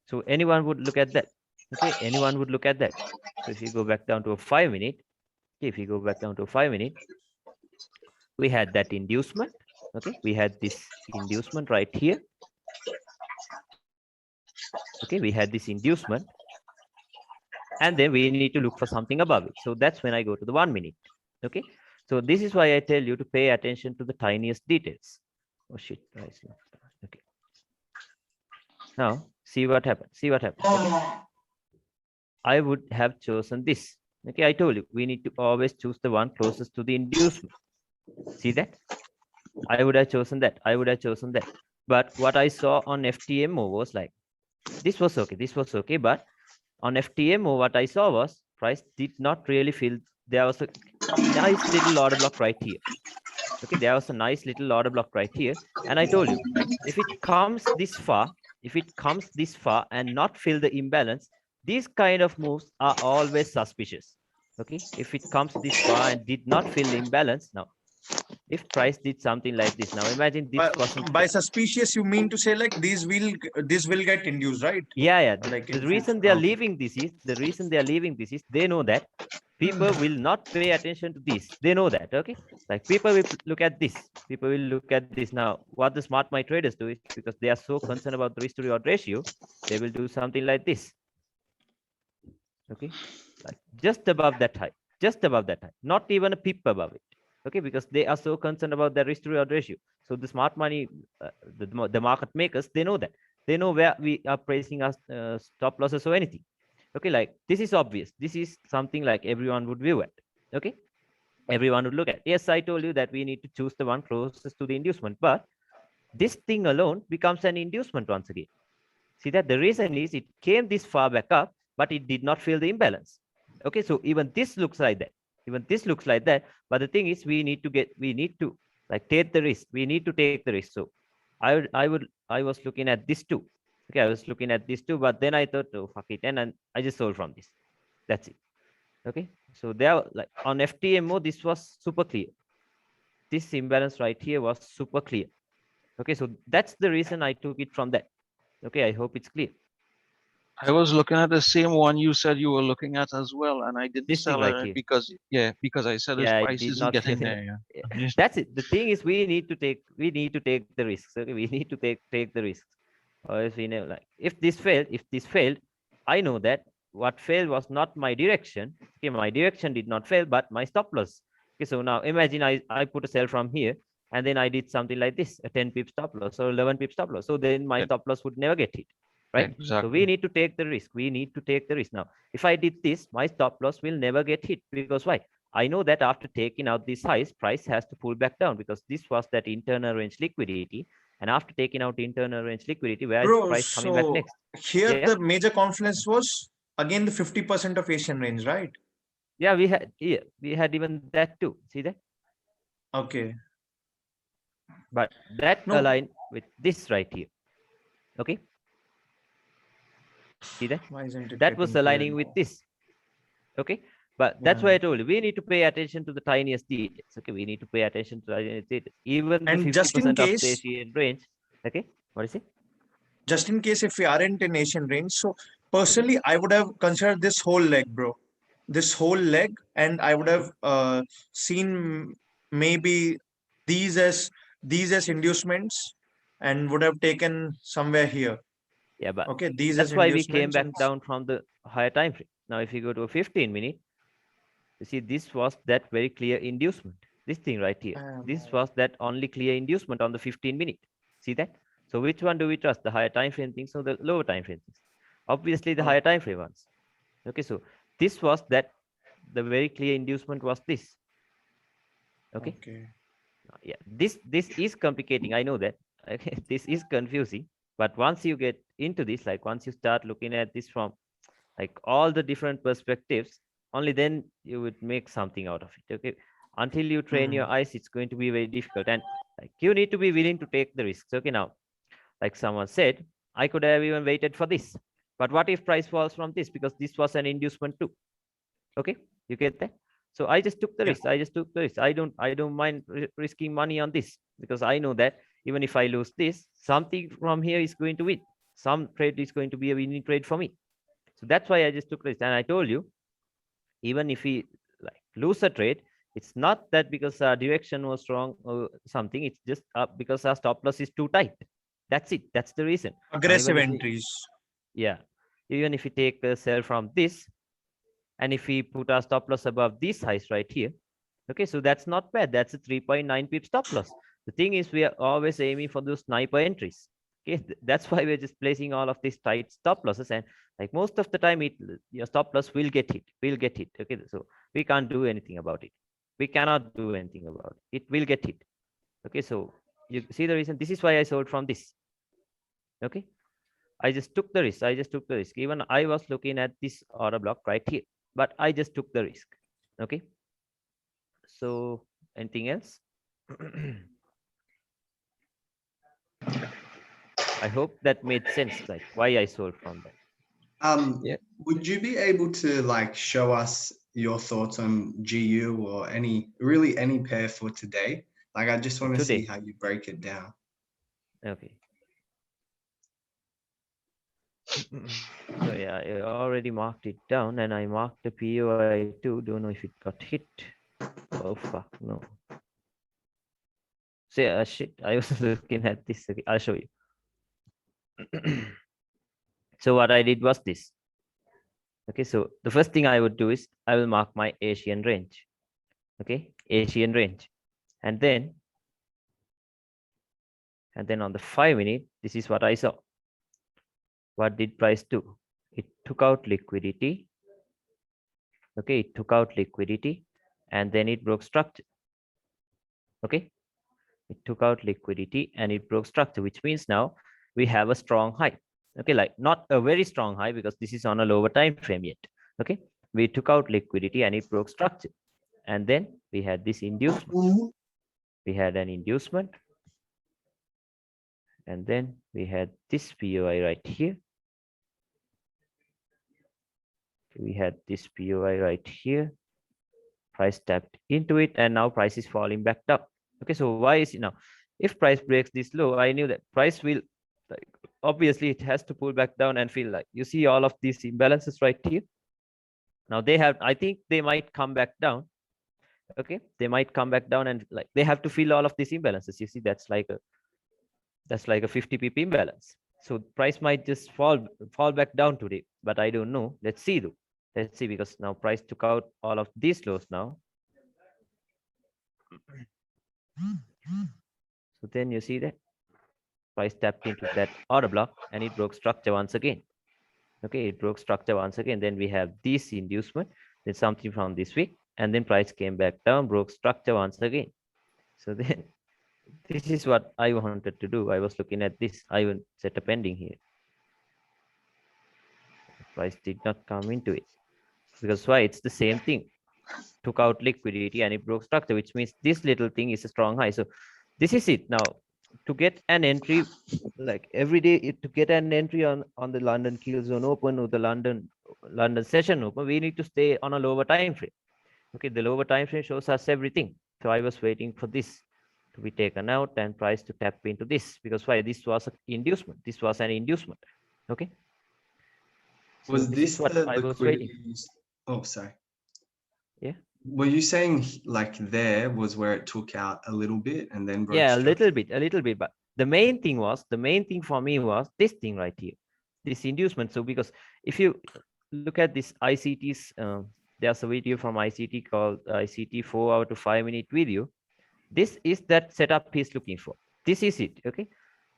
So anyone would look at that. Okay, anyone would look at that. So if you go back down to a 5-minute, if you go back down to a 5-minute, we had that inducement. Okay, we had this inducement right here. Okay, we had this inducement. And then we need to look for something above it. So that's when I go to the 1-minute. Okay, so this is why I tell you to pay attention to the tiniest details. Oh shit, okay. Now see what happens. See what happens. Okay? I would have chosen this. Okay, I told you we need to always choose the one closest to the inducement. See that? I would have chosen that. I would have chosen that. But what I saw on FTMO was like this was okay. This was okay. But on FTMO, what I saw was price did not really feel there was a nice little order block right here. Okay, there was a nice little order block right here. And I told you, if it comes this far and not fill the imbalance, these kind of moves are always suspicious. Okay, if it comes this far and did not fill the imbalance, now if price did something like this, now imagine this wasn't by suspicious you mean to say like this will get induced, right? Yeah. Like the reason they are leaving this is they know that people will not pay attention to this. They know that. Okay, like people will look at this. People will look at this. Now what the smart my traders do is, because they are so concerned about the risk to reward ratio, they will do something like this. Okay, like just above that high. just above that high, not even a pip above it. Okay, because they are so concerned about the risk to reward ratio. So the smart money, the market makers, they know that. They know where we are pricing us stop losses or anything. Okay, like this is obvious. This is something like everyone would view at. Okay, everyone would look at. Yes, I told you that we need to choose the one closest to the inducement, but this thing alone becomes an inducement once again. See that the reason is it came this far back up, but it did not fill the imbalance. Okay, so even this looks like that. Even this looks like that. But the thing is, we need to like take the risk. We need to take the risk. So I was looking at this too. Okay, I was looking at this too, but then I thought, oh fuck it, and I just sold from this. That's it. Okay, so there, like on FTMO, this was super clear. This imbalance right here was super clear. Okay, so that's the reason I took it from that. Okay, I hope it's clear. I was looking at the same one you said you were looking at as well, and I didn't This thing sell right it here. because I said his Yeah, it price did isn't not getting feel there. Yeah. Yeah. That's it. The thing is, we need to take the risks. Okay, we need to take the risks. Or else we know, like if this failed, I know that what failed was not my direction. Okay, my direction did not fail, but my stop loss. Okay, so now imagine I put a sell from here, and then I did something like this, a 10 pip stop loss or 11 pip stop loss. So then my Yeah. stop loss would never get hit, right? So we Exactly. need to take the risk. We need to take the risk. Now, if I did this, my stop loss will never get hit, because why? I know that after taking out these highs, price has to pull back down, because this was that internal range liquidity. And after taking out internal range liquidity, where is Bro, price coming back so next? here Yeah, the major confluence was again the 50% of Asian range, right? yeah, we had even that too. See that? Okay. But that No, aligned with this right here. Okay, see that? why isn't it That was getting clear aligning with now? this. Okay, but that's Yeah. why I told you we need to pay attention to the tiniest details. Okay, we need to pay attention to the tiniest details. Even the And just 50% in of the case, Asian range. Okay, what is it? just in case if we aren't in Asian range, so personally, I would have considered this whole leg, bro. This whole leg, and I would have seen maybe these as these as inducements, and would have taken somewhere here. Yeah, but Okay, these as that's why we came inducements, back and down from the higher time frame. Now, if you go to a 15-minute, you see this was that very clear inducement. This thing right here. This was that only clear inducement on the 15-minute. See that? So which one do we trust? The higher time frame things or the lower time frame things? Obviously, the higher time frame ones. Okay, so this was that the very clear inducement was this. Okay. Yeah, this is complicating. I know that. Okay, this is confusing. But once you get into this, like once you start looking at this from like all the different perspectives, only then you would make something out of it. Okay, until you train your eyes, it's going to be very difficult, and like you need to be willing to take the risks. Okay, now like someone said, I could have even waited for this, but what if price falls from this, because this was an inducement too. Okay, you get that? So I just took the risk. I just took the risk. I don't mind risking money on this, because I know that even if I lose this, something from here is going to win. Some trade is going to be a winning trade for me. So that's why I just took risk. And I told you, even if we like lose a trade, it's not that because our direction was wrong or something. It's just because our stop loss is too tight. That's it. That's the reason. aggressive Now, entries. yeah, even if we take a sell from this, and if we put our stop loss above these highs right here, okay, so that's not bad. That's a 3.9 pip stop loss. The thing is, we are always aiming for those sniper entries. Okay, that's why we're just placing all of these tight stop losses, and like most of the time, your stop loss will get hit. Okay, so we can't do anything about it. We cannot do anything about it. It will get hit. Okay, so you see the reason. This is why I sold from this. Okay, I just took the risk. I just took the risk. Even I was looking at this order block right here, but I just took the risk. Okay. So anything else? I hope that made sense, like why I sold from that. Yeah. Would you be able to like show us your thoughts on GU or really any pair for today? Like, I just want to see Today. how you break it down. Okay. So yeah, I already marked it down, and I marked the POI too. Don't know if it got hit. Oh fuck, no. So yeah, shit, I was looking at this. Okay, I'll show you. So what I did was this. Okay, so the first thing I would do is I will mark my Asian range. Okay, Asian range. And then on the 5-minute, this is what I saw. What did price do? It took out liquidity. Okay, it took out liquidity and then it broke structure. Okay, it took out liquidity and it broke structure, which means now we have a strong high. Okay, like not a very strong high because this is on a lower time frame yet. Okay, we took out liquidity and it broke structure. And then we had this inducement. We had an inducement. And then we had this POI right here. We had this POI right here. Price tapped into it and now price is falling back down. Okay, so why is it now? If price breaks this low, I knew that price will, like, obviously it has to pull back down and feel like, you see all of these imbalances right here. Now they have, I think they might come back down. Okay, they might come back down and like they have to fill all of these imbalances. You see, that's like a 50 pp imbalance. So price might just fall back down today, but I don't know. Let's see though. Let's see, because now price took out all of these lows now. So then you see that price tapped into that order block and it broke structure once again. Okay, it broke structure once again. Then we have this inducement, then something from this week, and then price came back down, broke structure once again. So then this is what I wanted to do. I was looking at this. I will set a pending here. Price did not come into it because why? It's the same thing. Took out liquidity and it broke structure, which means this little thing is a strong high. So this is it. Now to get an entry, like every day to get an entry on the London Kill Zone Open or the London Session Open, we need to stay on a lower time frame. Okay, the lower time frame shows us everything. So I was waiting for this to be taken out and price to tap into this, because why? This was an inducement. This was an inducement. Okay. So Was this what the I was waiting. liquidity? Oh, sorry. Yeah. Were you saying like there was where it took out a little bit and then broke Yeah, a structure? little bit. But the main thing for me was this thing right here, this inducement. So because if you look at this ICT's, there's a video from ICT called ICT 4 hour to 5-minute video. This is that setup he's looking for. This is it. Okay,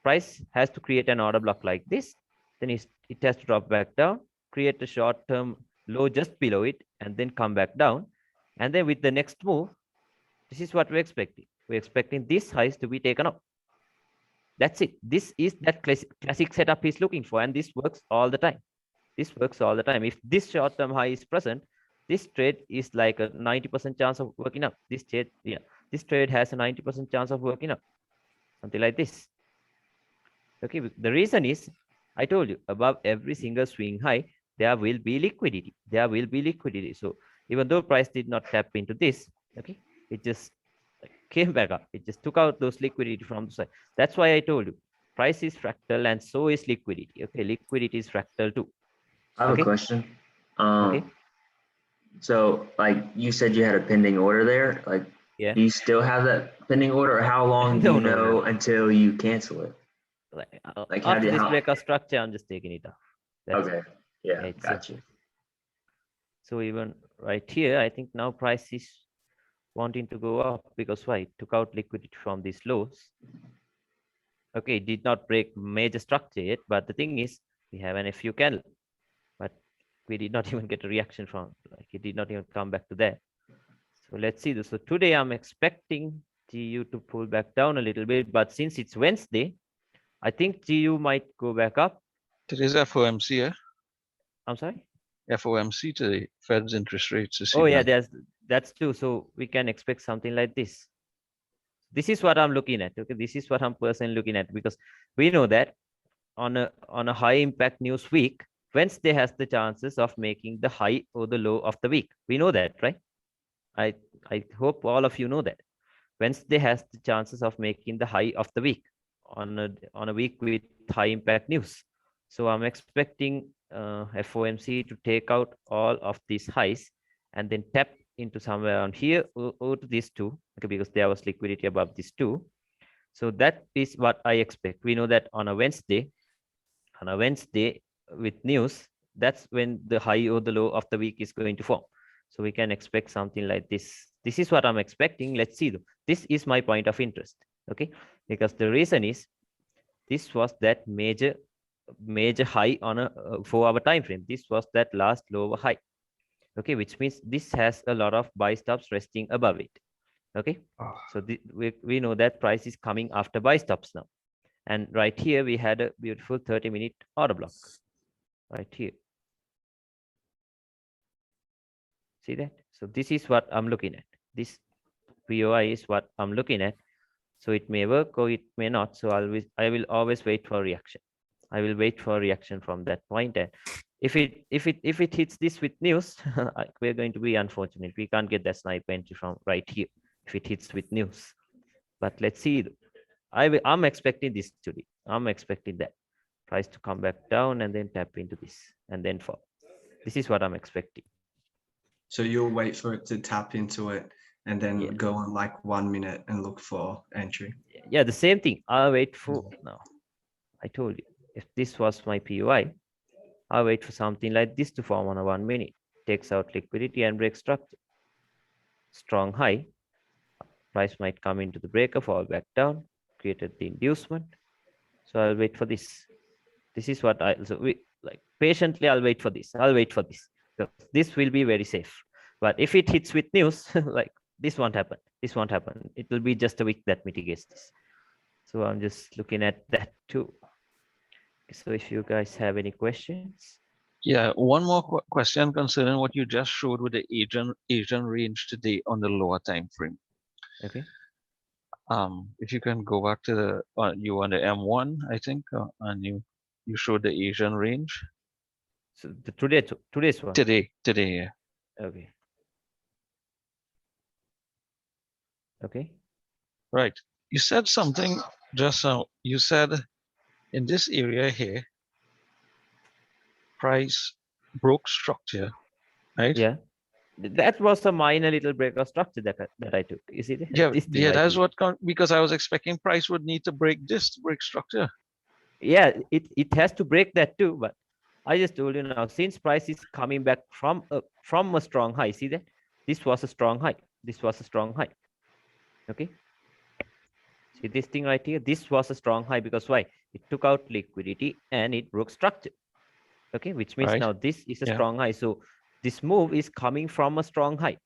price has to create an order block like this, then it has to drop back down, create a short-term low just below it, and then come back down. And then with the next move, this is what we're expecting. We're expecting this highs to be taken up. That's it. This is that classic setup he's looking for, and this works all the time. This works all the time. If this short-term high is present, this trade is like a 90% chance of working up. This trade, yeah, this trade has a 90% chance of working up, something like this. Okay, the reason is, I told you, above every single swing high, there will be liquidity. There will be liquidity. So even though price did not tap into this, okay, it just came back up. It just took out those liquidity from the side. That's why I told you, price is fractal and so is liquidity. Okay, liquidity is fractal too. I have a question. Okay. So like you said you had a pending order there. Like, yeah, do you still have that pending order, or how long do you know until you cancel it? Like after this breakout structure, I'm just taking it off. That's okay. Yeah, gotcha. So even right here, I think now price is wanting to go up because why? It took out liquidity from these lows. Okay, it did not break major structure yet, but the thing is, we have an FU candle, but we did not even get a reaction from, like it did not even come back to there. So let's see this. So today I'm expecting GU to pull back down a little bit, but since it's Wednesday, I think GU might go back up. Today's FOMC, yeah? I'm sorry? FOMC today, Fed's interest rates. Oh yeah, that's true. So we can expect something like this. This is what I'm looking at. Okay, this is what I'm personally looking at, because we know that on a high impact news week, Wednesday has the chances of making the high or the low of the week. We know that, right? I hope all of you know that Wednesday has the chances of making the high of the week on a week with high impact news. So I'm expecting FOMC to take out all of these highs and then tap into somewhere around here or to these two, okay, because there was liquidity above these two. So that is what I expect. We know that on a Wednesday with news, that's when the high or the low of the week is going to form. So we can expect something like this. This is what I'm expecting. Let's see. This is my point of interest. Okay, because the reason is this was that major high on a 4-hour time frame. This was that last lower high. Okay, which means this has a lot of buy stops resting above it. Okay, so we know that price is coming after buy stops now. And right here we had a beautiful 30-minute order block right here. See that? So this is what I'm looking at. This POI is what I'm looking at. So it may work or it may not. So I will always wait for a reaction. I will wait for a reaction from that point. And if it hits this with news, we're going to be unfortunate. We can't get that sniper entry from right here if it hits with news. But let's see. I'm expecting this today. I'm expecting that price to come back down and then tap into this and then fall. This is what I'm expecting. So you'll wait for it to tap into it and then Yeah. go on like 1 minute and look for entry. Yeah, the same thing. I'll wait for now. I told you, if this was my POI, I'll wait for something like this to form on a 1 minute. Takes out liquidity and breaks structure. Strong high. Price might come into the breaker, fall back down, created the inducement. So I'll wait for this. This is what patiently I'll wait for this. I'll wait for this. So this will be very safe. But if it hits with news, like this won't happen. This won't happen. It will be just a wick that mitigates this. So I'm just looking at that too. So if you guys have any questions. Yeah, one more question concerning what you just showed with the Asian range today on the lower time frame. Okay. If you can go back to the you on the M1, I think, and you showed the Asian range. So the today's one. Today, yeah. Okay. Okay. Right. You said something just now. You said in this area here, price broke structure, right? Yeah. That was a minor little break of structure that I took. You see that? Yeah, This thing yeah, right that's here. what because I was expecting price would need to break this to break structure. Yeah, it has to break that too, but I just told you now, since price is coming back from a strong high, see that? This was a strong high. This was a strong high. Okay. See this thing right here? This was a strong high because why? It took out liquidity and it broke structure. Okay, which means Right. now this is a strong high. So this move is coming from a strong high.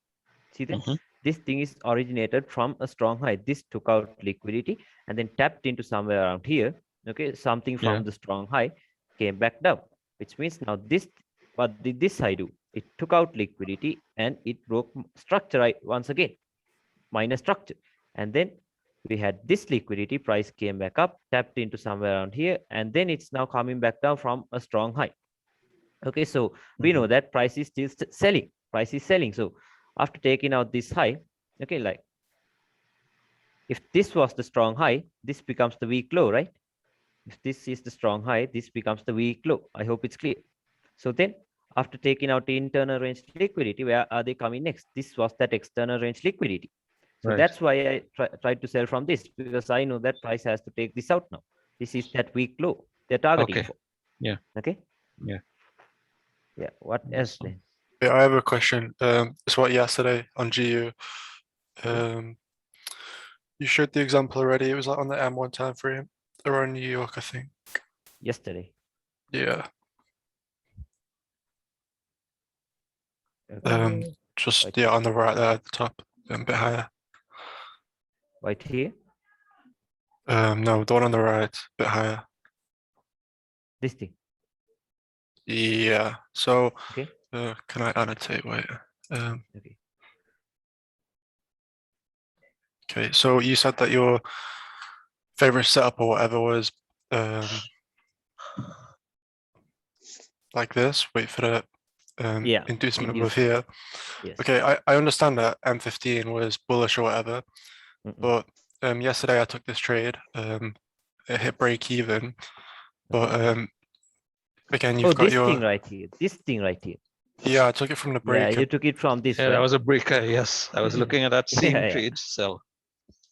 See that? This thing is originated from a strong high. This took out liquidity and then tapped into somewhere around here. Okay, something from the strong high came back down, which means now this, what did this high do? It took out liquidity and it broke structure right once again, minus structure. And then we had this liquidity, price came back up, tapped into somewhere around here, and then it's now coming back down from a strong high. Okay, so we know that price is still selling. Price is selling. So after taking out this high, okay, like if this was the strong high, this becomes the weak low, right? If this is the strong high, this becomes the weak low. I hope it's clear. So then after taking out the internal range liquidity, where are they coming next? This was that external range liquidity. So that's why I tried to sell from this, because I know that price has to take this out now. This is that weak low they're targeting for. Yeah. Okay. Yeah. Yeah. What else then? Yeah, I have a question. It's what yesterday on GU. You showed the example already. It was like on the M1 time frame around New York, I think. Yesterday. Yeah. Okay. Just right. on the right there at the top, a bit higher. Right here. No, the one on the right, a bit higher. This thing. Yeah. So okay. Can I annotate? Wait. Okay. Okay. So you said that your favorite setup or whatever was like this. Wait for the inducement above here. Yes. Okay, I understand that M15 was bullish or whatever, but yesterday I took this trade. It hit break even, but again you've got this your thing right here. This thing right here. Yeah, I took it from the break. Yeah, you took it from this. Yeah, right? that was a breaker. Yes, I was looking at that same Yeah. trade sell.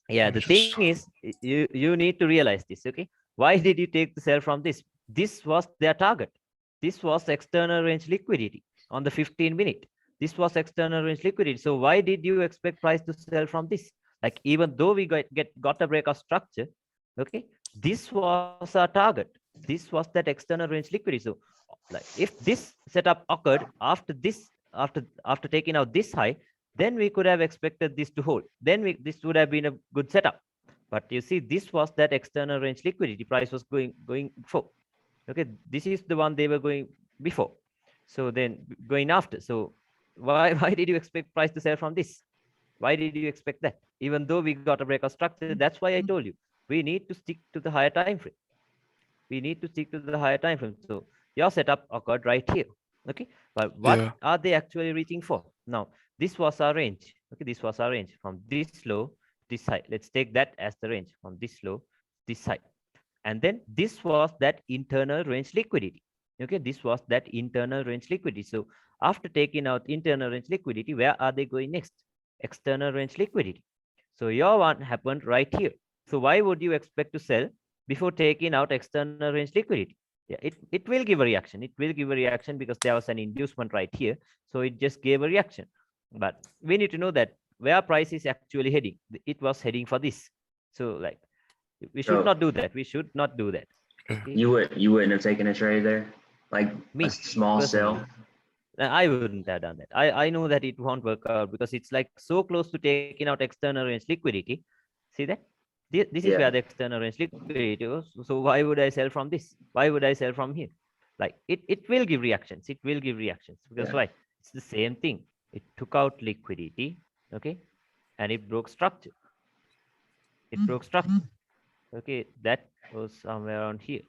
Yeah, the thing is, you need to realize this. Okay, why did you take the sell from this? This was their target. this was external range liquidity on the 15-minute. This was external range liquidity. So why did you expect price to sell from this? Like, even though we got a breakout structure, okay, this was our target. This was that external range liquidity. So like, if this setup occurred after this, after taking out this high, then we could have expected this to hold. Then this would have been a good setup. But you see, this was that external range liquidity. Price was going for. Okay, this is the one they were going before. So then going after. So why did you expect price to sell from this? Why did you expect that? Even though we got a breakout structure, that's why I told you we need to stick to the higher time frame. We need to stick to the higher time frame. So your setup occurred right here. Okay, but what Yeah. are they actually reaching for? Now, this was our range. Okay, this was our range from this low, this high. Let's take that as the range from this low, this high. And then this was that internal range liquidity. Okay, this was that internal range liquidity. So after taking out internal range liquidity, where are they going next? External range liquidity. So your one happened right here. So why would you expect to sell before taking out external range liquidity? Yeah, it will give a reaction. It will give a reaction because there was an inducement right here. So it just gave a reaction. But we need to know that where price is actually heading. It was heading for this. So like, we should So not do that. We should not do that. Okay? you wouldn't have taken a trade there, like Me a small personally, sell. I wouldn't have done that. I know that it won't work out because it's like so close to taking out external range liquidity. See that? This is where Yeah. the external range liquidity goes. So why would I sell from this? Why would I sell from here? Like, it will give reactions. It will give reactions because Yeah. why? It's the same thing. It took out liquidity, okay, and it broke structure. It broke structure. Okay, that was somewhere around here.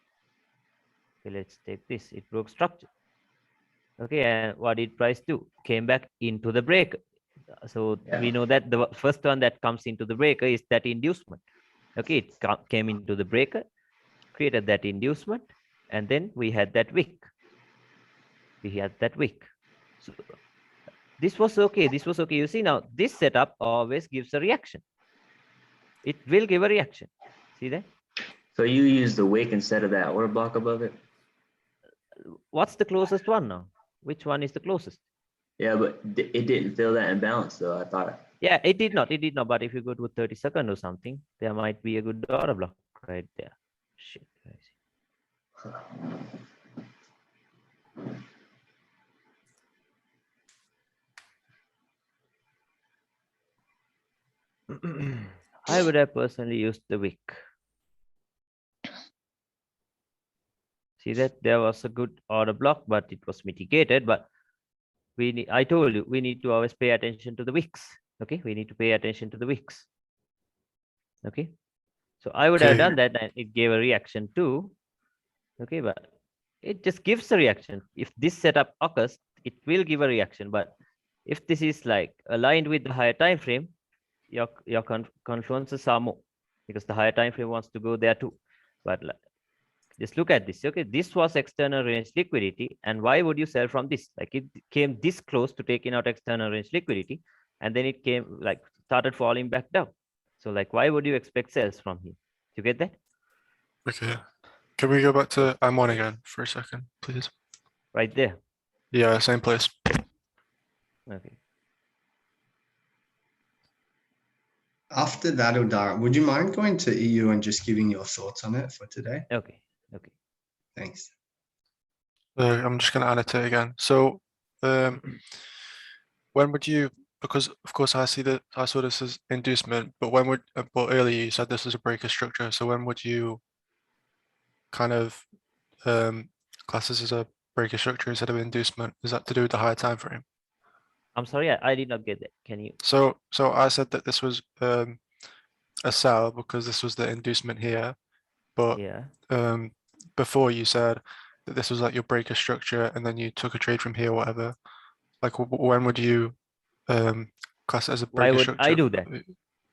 Okay, let's take this. It broke structure. Okay, and what did price do? Came back into the breaker. So Yeah. we know that the first one that comes into the breaker is that inducement. Okay, it came into the breaker, created that inducement, and then we had that wick. We had that wick. So this was okay. This was okay. You see, now this setup always gives a reaction. It will give a reaction. See that? So you use the wick instead of that order block above it? What's the closest one now? Which one is the closest? Yeah, but it didn't fill that imbalance though, I thought. Yeah, it did not. It did not. But if you go to 30-second or something, there might be a good order block right there. Shit, guys. I would have personally used the wick. See that there was a good order block, but it was mitigated. But I told you, we need to always pay attention to the wicks. Okay, we need to pay attention to the wicks. Okay, so I would have done that, and it gave a reaction too. Okay, but it just gives a reaction. If this setup occurs, it will give a reaction. But if this is like aligned with the higher time frame, your confluences are more because the higher time frame wants to go there too. But like, just look at this. Okay, this was external range liquidity, and why would you sell from this? Like, it came this close to taking out external range liquidity, and then it came like started falling back down. So like, why would you expect sales from here? You get that? Okay. Can we go back to M1 again for a second, please? Right there. Yeah, same place. Okay. After that, Udar, would you mind going to EU and just giving your thoughts on it for today? Okay. Okay. Thanks. I'm just going to annotate again. So when would you, because of course I saw this as inducement, but when would, but earlier you said this is a breaker structure. So when would you kind of class this as a breaker structure instead of inducement? Is that to do with the higher time frame? I'm sorry, I did not get that. Can you? So I said that this was a sell because this was the inducement here, but Yeah. before you said that this was like your breaker structure and then you took a trade from here or whatever. Like when would you class it as a breaker Why would structure? I do that?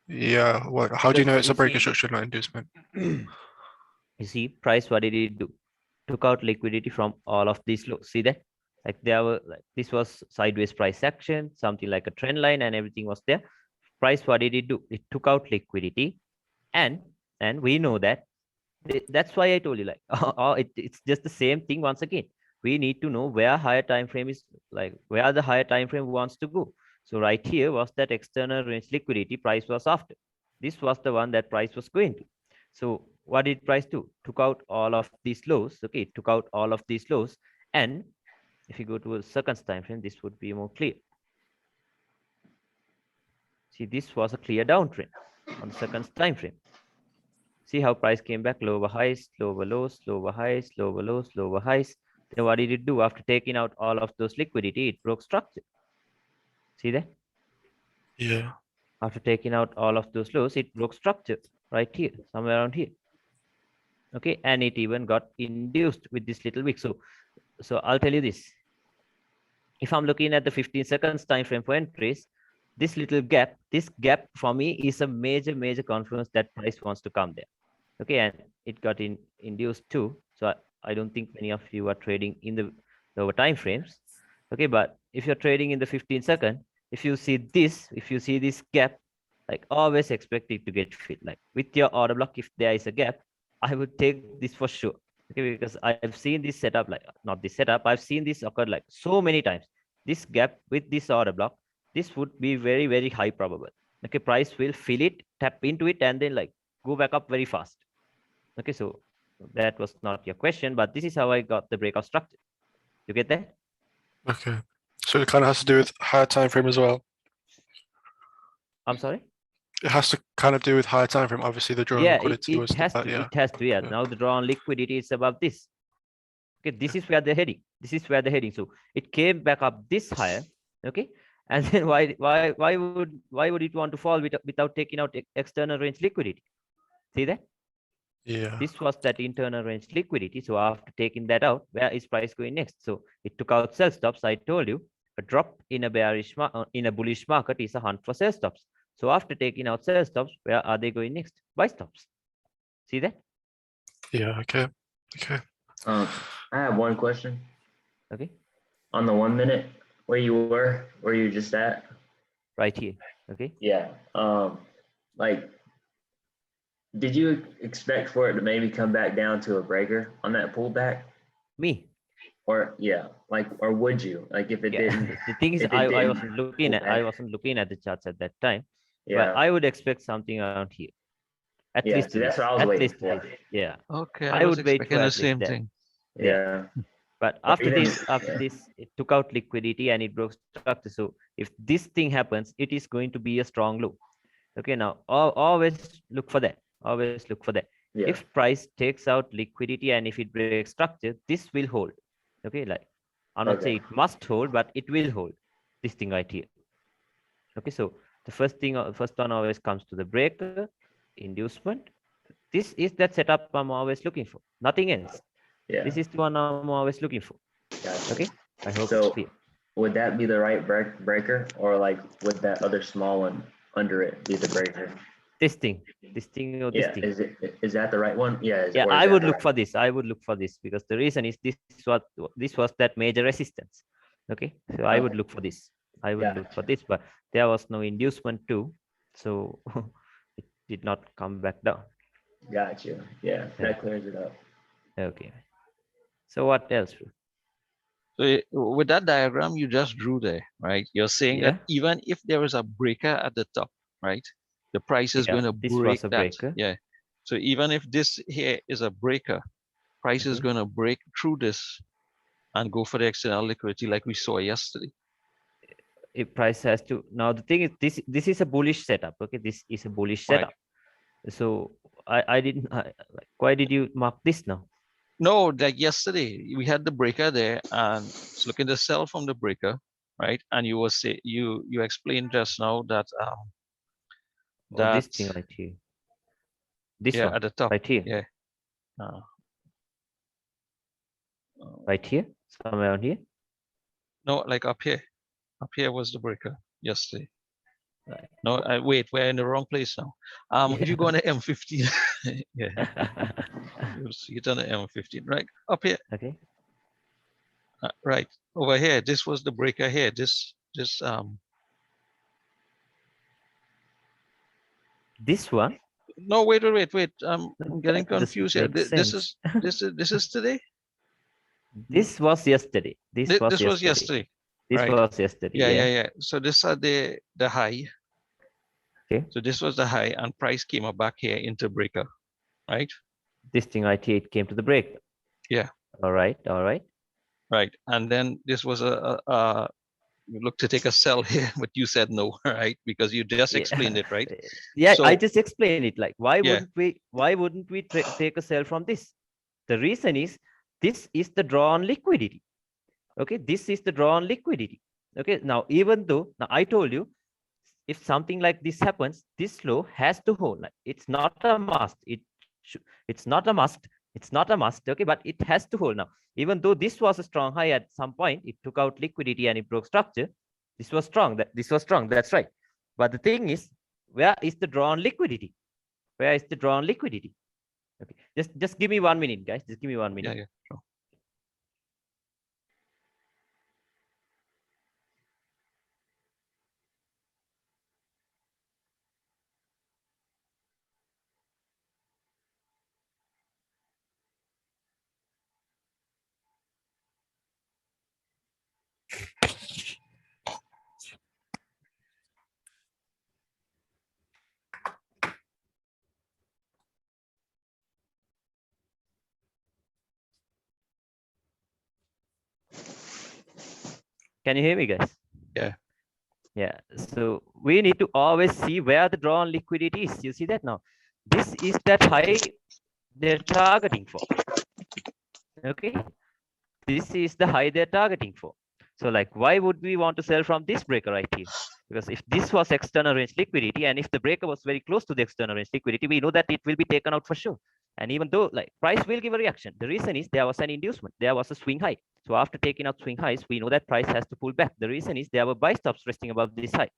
Yeah, how do you Because know it's a you breaker see- structure, not inducement? You see, price, what did it do? Took out liquidity from all of these lows. See that? Like, there were, like, this was sideways price action, something like a trend line, and everything was there. Price, what did it do? It took out liquidity, and we know that. That's why I told you, like, it's just the same thing once again. we need to know where higher time frame is, like where the higher time frame wants to go. So right here was that external range liquidity price was after. This was the one that price was going to. So what did price do? Took out all of these lows. Okay, it took out all of these lows. And if you go to a second time frame, this would be more clear. See, this was a clear downtrend on the second time frame. See how price came back, lower highs, lower lows, lower highs, lower lows, lower highs. Then what did it do? After taking out all of those liquidity, it broke structure. See that? Yeah. After taking out all of those lows, it broke structure right here, somewhere around here. Okay, and it even got induced with this little wick. So I'll tell you this. If I'm looking at the 15 seconds time frame for entries, this little gap, this gap for me is a major confluence that price wants to come there. Okay, and it got induced too. So I don't think many of you are trading in the lower time frames. Okay, but if you're trading in the 15-second, if you see this gap, like always expect it to get filled. Like with your order block, if there is a gap, I would take this for sure. Okay, because I've seen this setup, like not this setup, I've seen this occur like so many times. This gap with this order block, this would be very high probable. Okay, price will fill it, tap into it, and then like go back up very fast. Okay, so that was not your question, but this is how I got the breakout structure. You get that? Okay. So it kind of has to do with higher time frame as well. I'm sorry? It has to kind of do with higher time frame. Obviously, the drawing Yeah, liquidity was it has that, to. yeah. It has to. Yeah. Now the draw on liquidity is above this. Okay, this is where they're heading. This is where they're heading. So it came back up this higher. Okay, and then why would it want to fall without taking out external range liquidity? See that? Yeah. This was that internal range liquidity. So after taking that out, where is price going next? So it took out sell stops. I told you a drop in a bullish market is a hunt for sell stops. So after taking out sell stops, where are they going next? Buy stops. See that? Yeah. Okay. Okay. I have one question. Okay. On the 1 minute, where you just at? Right here. Okay. Yeah. Like, did you expect for it to maybe come back down to a breaker on that pullback? Me? Or yeah, like, or would you? Like if it didn't. The thing is, I wasn't looking at the charts at that time. Yeah. But I would expect something around here. At Yeah, least see, that's this. what I was At waiting least for. this. Yeah. Okay, I was would wait for expecting the at least same that. thing. Yeah. But But after even- this, it took out liquidity and it broke structure. So if this thing happens, it is going to be a strong low. Okay, now always look for that. Always look for that. Yeah. If price takes out liquidity and if it breaks structure, this will hold. Okay, like I'm not saying it must hold, but it will hold. This thing right here. Okay, so the first one always comes to the breaker, inducement. This is that setup I'm always looking for. Nothing else. Yeah. This is the one I'm always looking for. Gotcha. Okay, I hope So- it's clear. Would that be the right breaker, or like would that other small one under it be the breaker? This thing or this Yeah. thing. Is that the right one? Yeah. Yeah, I would look for this. I would look for this because the reason is this was that major resistance. Okay, so I would look for this. I would look for this, but there was no inducement too, so it did not come back down. Got you. Yeah, that clears it up. Okay. So what else? So with that diagram you just drew there, right? You're saying that even if there is a breaker at the top, right, the price is going to this break was a that. breaker. Yeah. So even if this here is a breaker, price is going to break through this and go for the external liquidity like we saw yesterday. If price has to, now the thing is this is a bullish setup. Okay, this is a bullish setup. So I didn't like, why did you mark this now? No, like yesterday we had the breaker there and it's looking to sell from the breaker, right? And you you explained just now that this thing right here. This one at the top. right here. Yeah. Right here, somewhere around here. No, like up here. Up here was the breaker yesterday. Right. No, wait, we're in the wrong place now. If you go on the M15, yeah, you'll see it on the M15, right up here. Okay. Right over here. This was the breaker here. This one. No, wait. I'm getting confused here. Makes This sense. is today. This was yesterday. This was This was yesterday. yesterday. This right? was yesterday. Yeah, Yeah. yeah, yeah. So this are the high. Okay. So this was the high, and price came up back here into breaker, right? This thing IT8 came to the break. Yeah. All right. All right. Right. And then this was a you look to take a sell here, but you said no, right? Because you just explained Yeah. it, right? Yeah. I So just explained it. Like, why yeah, wouldn't we take a sell from this? The reason is this is the draw on liquidity. Okay. This is the draw on liquidity. Okay. Now, even though now I told you, if something like this happens, this low has to hold. Like, it's not a must. It's not a must. It's not a must. Okay, but it has to hold now. Even though this was a strong high at some point, it took out liquidity and it broke structure. This was strong. This was strong. That's right. But the thing is, where is the draw on liquidity? Where is the draw on liquidity? Okay, just give me 1 minute, guys. Just give me 1 minute. yeah, yeah. Sure. Can you hear me, guys? Yeah. Yeah. So we need to always see where the draw on liquidity is. You see that now? This is that high they're targeting for. Okay. This is the high they're targeting for. So like, why would we want to sell from this breaker right here? Because if this was external range liquidity, and if the breaker was very close to the external range liquidity, we know that it will be taken out for sure. And even though like price will give a reaction, the reason is there was an inducement, there was a swing high. So after taking out swing highs, we know that price has to pull back. The reason is there were buy stops resting above this high.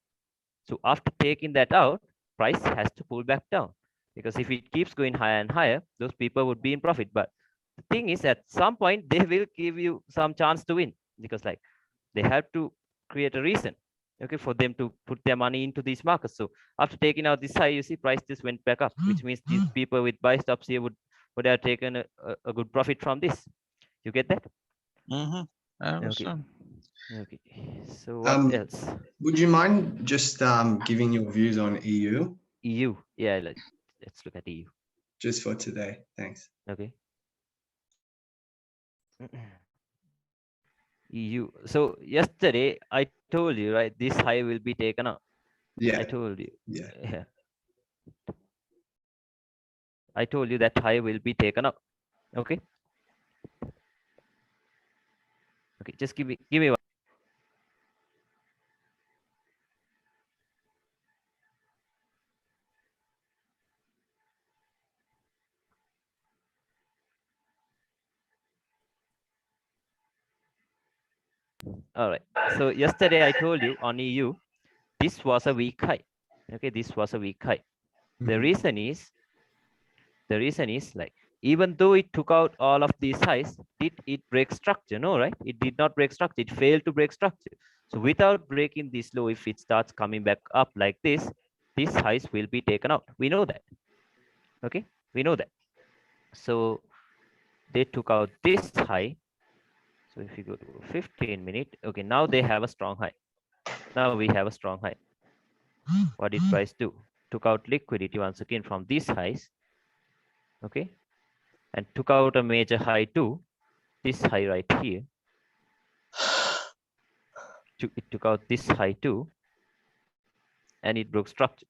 So after taking that out, price has to pull back down, because if it keeps going higher and higher, those people would be in profit. But the thing is, at some point they will give you some chance to win, because like they have to create a reason, okay, for them to put their money into these markets. So after taking out this high, you see price just went back up, which means these people with buy stops here would have taken a good profit from this. You get that? Mm-hmm. I Okay. understand. Okay. So what else? Would you mind just giving your views on EU? EU. Yeah, let's look at EU. Just for today. Thanks. Okay. EU. So yesterday I told you, right, this high will be taken out. Yeah. I told you. Yeah. Yeah. I told you that high will be taken out. Okay. Okay. Just give me one. All right. So yesterday I told you on EU, this was a weak high. Okay. This was a weak high. The reason is like, even though it took out all of these highs, did it break structure? No, right? It did not break structure. It failed to break structure. So without breaking this low, if it starts coming back up like this, these highs will be taken out. We know that. Okay, we know that. So they took out this high. So if you go to 15 minute, okay, now they have a strong high. Now we have a strong high. What did price do? Took out liquidity once again from these highs. Okay, and took out a major high too. This high right here. It took out this high too, and it broke structure.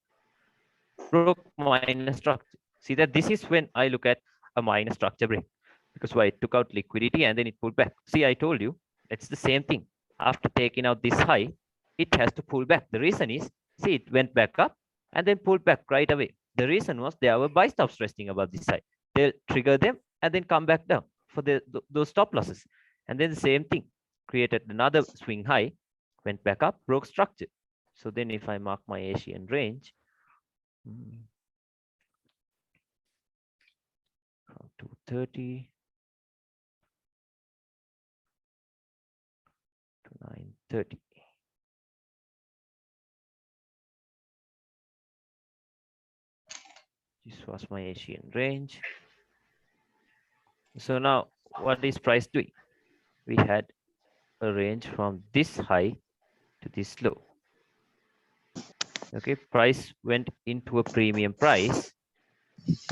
Broke minor structure. See that this is when I look at a minor structure break, because why? It took out liquidity and then it pulled back. See, I told you it's the same thing. After taking out this high, it has to pull back. The reason is, see, it went back up and then pulled back right away. The reason was there were buy stops resting above this high. They'll trigger them and then come back down for those stop losses. And then the same thing, created another swing high, went back up, broke structure. So then if I mark my Asian range, 230 to 930. This was my Asian range. So now what is price doing? we had a range from this high to this low. Okay, price went into a premium price.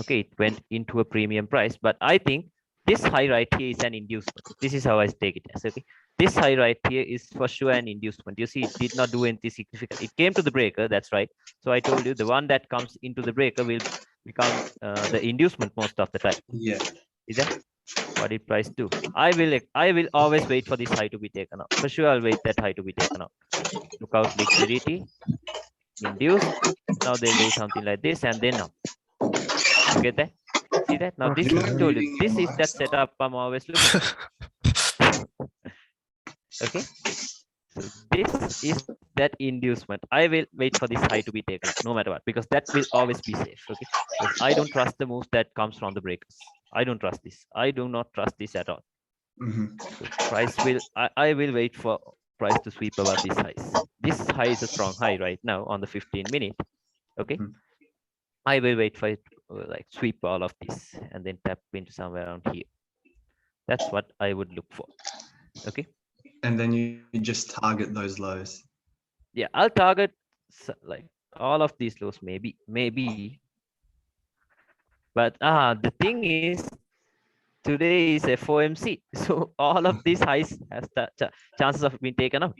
Okay, it went into a premium price, but I think this high right here is an inducement. This is how I take it as. Okay, this high right here is for sure an inducement. You see, it did not do anything significant. It came to the breaker, that's right. So I told you the one that comes into the breaker will become the inducement most of the time. Yeah. Is that what did price do? I will always wait for this high to be taken out. For sure, I'll wait that high to be taken out. Look out liquidity, induced. Now they'll do something like this, and then now. You get that? See that? Now this Am I I told you, reading this your is that stuff? setup I'm always looking for. Okay. So this is that inducement. I will wait for this high to be taken out, no matter what, because that will always be safe. Okay. Because I don't trust the moves that comes from the breakers. I don't trust this. I do not trust this at all. So price will I will wait for price to sweep above these highs. This high is a strong high right now on the 15-minute. Okay. I will wait for it to like sweep all of this and then tap into somewhere around here. That's what I would look for. Okay. And then you just target those lows. Yeah, I'll target like all of these lows, maybe. But the thing is, today is FOMC, so all of these highs has the chances of being taken out.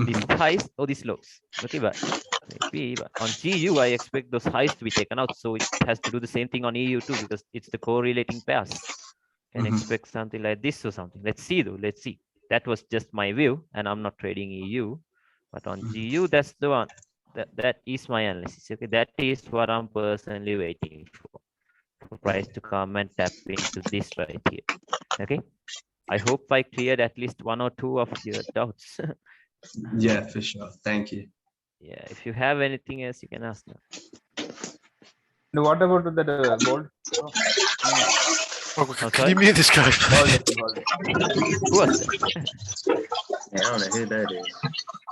These highs or these lows. Okay, but maybe but on GU, I expect those highs to be taken out. So it has to do the same thing on EU too, because it's the correlating pairs. Can expect something like this or something. Let's see though. Let's see. That was just my view, and I'm not trading EU. But on GU, that's the one. That is my analysis. Okay, that is what I'm personally waiting for price to come and tap into this right here. Okay. I hope I cleared at least one or two of your doubts. Yeah, for sure. Thank you. Yeah, if you have anything else, you can ask now. And what about the gold? Oh, Oh, Oh, can sorry? you mute this guy? gold. Who was that? Yeah, I don't know who that is.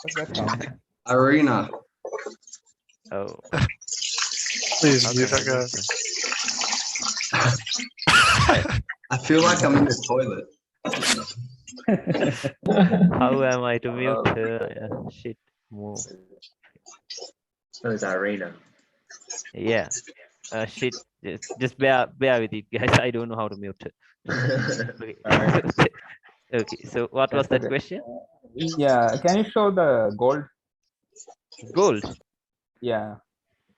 What's that sound? Arena. Oh, Please how mute can I that guy. mute them? I feel like I'm in the toilet. How am I to mute her? Shit, move. So it's Irina. Yeah. Shit. Just bear with it, guys. I don't know how to mute her. Okay. Okay. So what was that question? Yeah, can you show the gold? Gold. Yeah,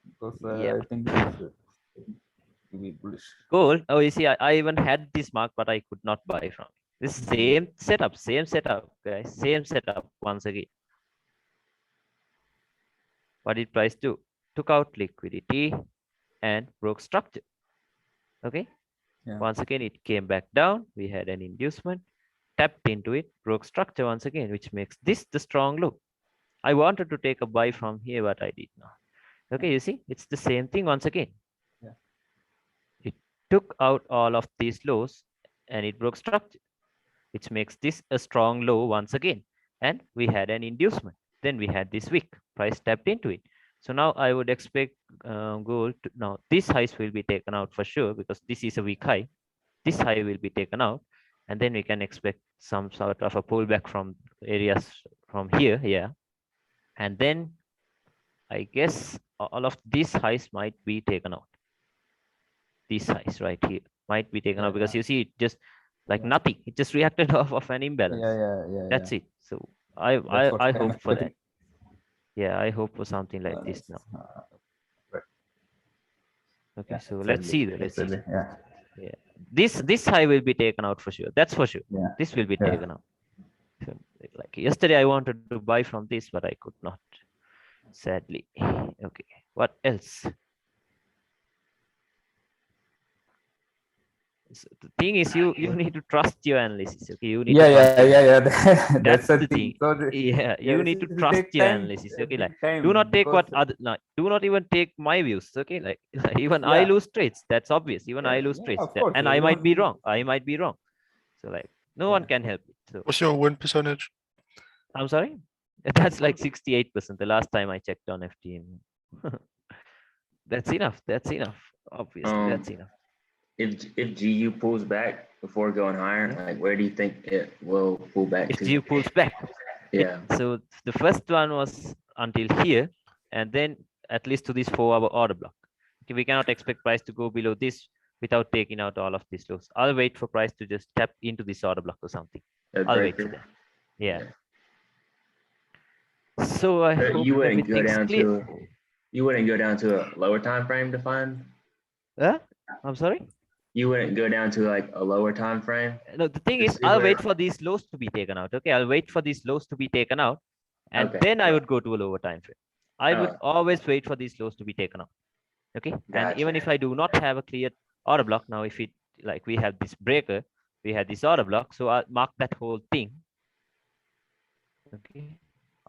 because Yeah. I think this is bullish. Gold. Oh, you see, I even had this mark, but I could not buy from it. This same setup, guys. Same setup once again. What did price do? Took out liquidity and broke structure. Okay. Yeah. Once again, it came back down. We had an inducement, tapped into it, broke structure once again, which makes this the strong low. I wanted to take a buy from here, but I did not. Okay, you see, it's the same thing once again. Yeah. It took out all of these lows and it broke structure, which makes this a strong low once again. And we had an inducement. Then we had this wick. Price tapped into it. So now I would expect gold to, now these highs will be taken out for sure, because this is a weak high. This high will be taken out, and then we can expect some sort of a pullback from areas from here. Yeah. And then I guess all of these highs might be taken out. These highs right here might be taken out, because you see it just like nothing. It just reacted off of an imbalance. Yeah. That's it. So I hope for that. Yeah, I hope for something like this now. Okay, Yeah, so let's see. Yeah. Yeah, this high will be taken out for sure. That's for sure. Yeah. This will be Yeah. taken out. So, like yesterday, I wanted to buy from this, but I could not, sadly. Okay, what else? So the thing is, you need to trust your analysis. Okay, you need to trust your Yeah. That's the the thing. So Yeah, you need to it will trust take your time, analysis. Okay, big like time, do not take what because- other, like, do not even take my views. Okay, like even I Yeah. lose trades. That's obvious. Even I lose trades, of course, and I might be everyone- wrong. I might be wrong. So like no one can help it. So What's your win percentage? I'm sorry. That's like 68%. The last time I checked on FTM. That's enough. That's enough. Obviously, that's enough. if GU pulls back before going higher, Yeah. like where do you think it will pull back If to? GU pulls back. Yeah. So the first one was until here, and then at least to this 4-hour order block. Okay, we cannot expect price to go below this without taking out all of these lows. I'll wait for price to just tap into this order block or something. That I'll wait for breaker. that. Yeah. So I hope You wouldn't go everything's down clear. to you wouldn't go down to a lower time frame to find. I'm sorry. You wouldn't go down to like a lower time frame. No, the thing to is, see I'll where- wait for these lows to be taken out. Okay, I'll wait for these lows to be taken out, and Okay. then I would go to a lower time frame. I would Oh. always wait for these lows to be taken out. Okay, and even Gotcha. if I do not have a clear order block now, if it like we have this breaker, we have this order block, so I'll mark that whole thing. Okay,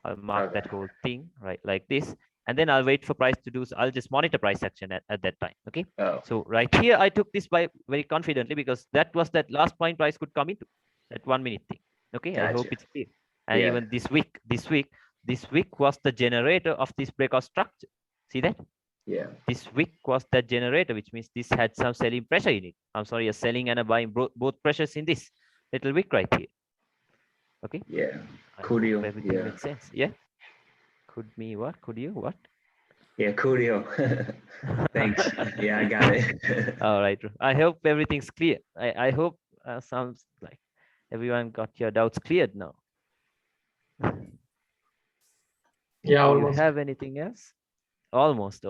I'll mark that whole thing right like this, and then I'll wait for price to do. So I'll just monitor price action at that time. Okay. Oh. So right here, I took this by very confidently because that was that last point price could come into that 1 minute thing. Okay, I hope Gotcha. it's clear. And Yeah. even this week was the generator of this breakout structure. See that? Yeah. This wick was that generator, which means this had some selling pressure in it. I'm sorry, a selling and a buying both pressures in this little wick right here. Okay. Yeah. I Cool hope deal. everything Yeah. makes sense. Yeah. Could me what? Could you what? Yeah. Cool deal. Thanks. Yeah, I got it. All right. I hope everything's clear. I hope sounds like everyone got your doubts cleared now. Yeah, Do you almost. have anything else? Almost.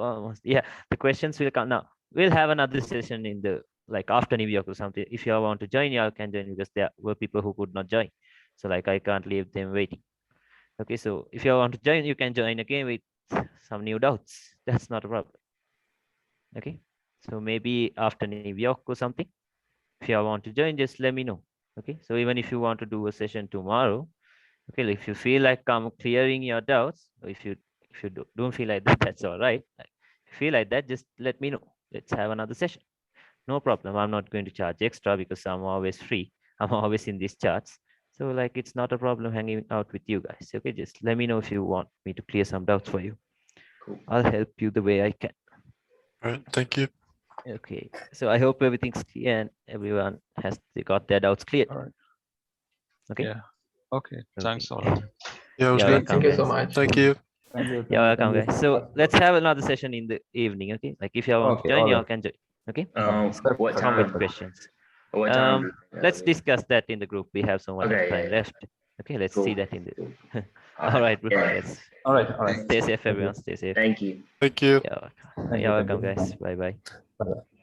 Yeah, the questions will come now. We'll have another session in the like after New York or something. If you all want to join, you all can join because there were people who could not join. So like I can't leave them waiting. Okay, so if you all want to join, you can join again with some new doubts. That's not a problem. Okay, so maybe after New York or something. If you all want to join, just let me know. Okay, so even if you want to do a session tomorrow, okay, if you feel like I'm clearing your doubts, or if you don't feel like that, that's all right. Like, if you feel like that, just let me know. Let's have another session. No problem. I'm not going to charge extra because I'm always free. I'm always in these charts. So like, it's not a problem hanging out with you guys. Okay, just let me know if you want me to clear some doubts for you. Cool. I'll help you the way I can. All right, thank you. Okay, so I hope everything's clear and everyone has got their doubts cleared. All right. Okay. Yeah. Okay. Thanks a Okay. lot. Yeah, it was You're good. Thank welcome, you so guys. much. Thank you. Thank you. You're welcome, thank you. guys. So let's have another session in the evening. Okay, like if you all want to Okay, join, all you all right. can join. Okay. What Come with time? questions. What time? do you think that Let's would be? discuss that in the group. We have so much Okay, of time yeah. left. Okay, let's see Cool. that in the. Cool. All right, bro. Yeah. Let's All right. All right. stay safe, Thank you. everyone. Stay safe. Thank you. Thank you. You're welcome. Thank You're you. welcome, guys. Bye bye. Bye-bye.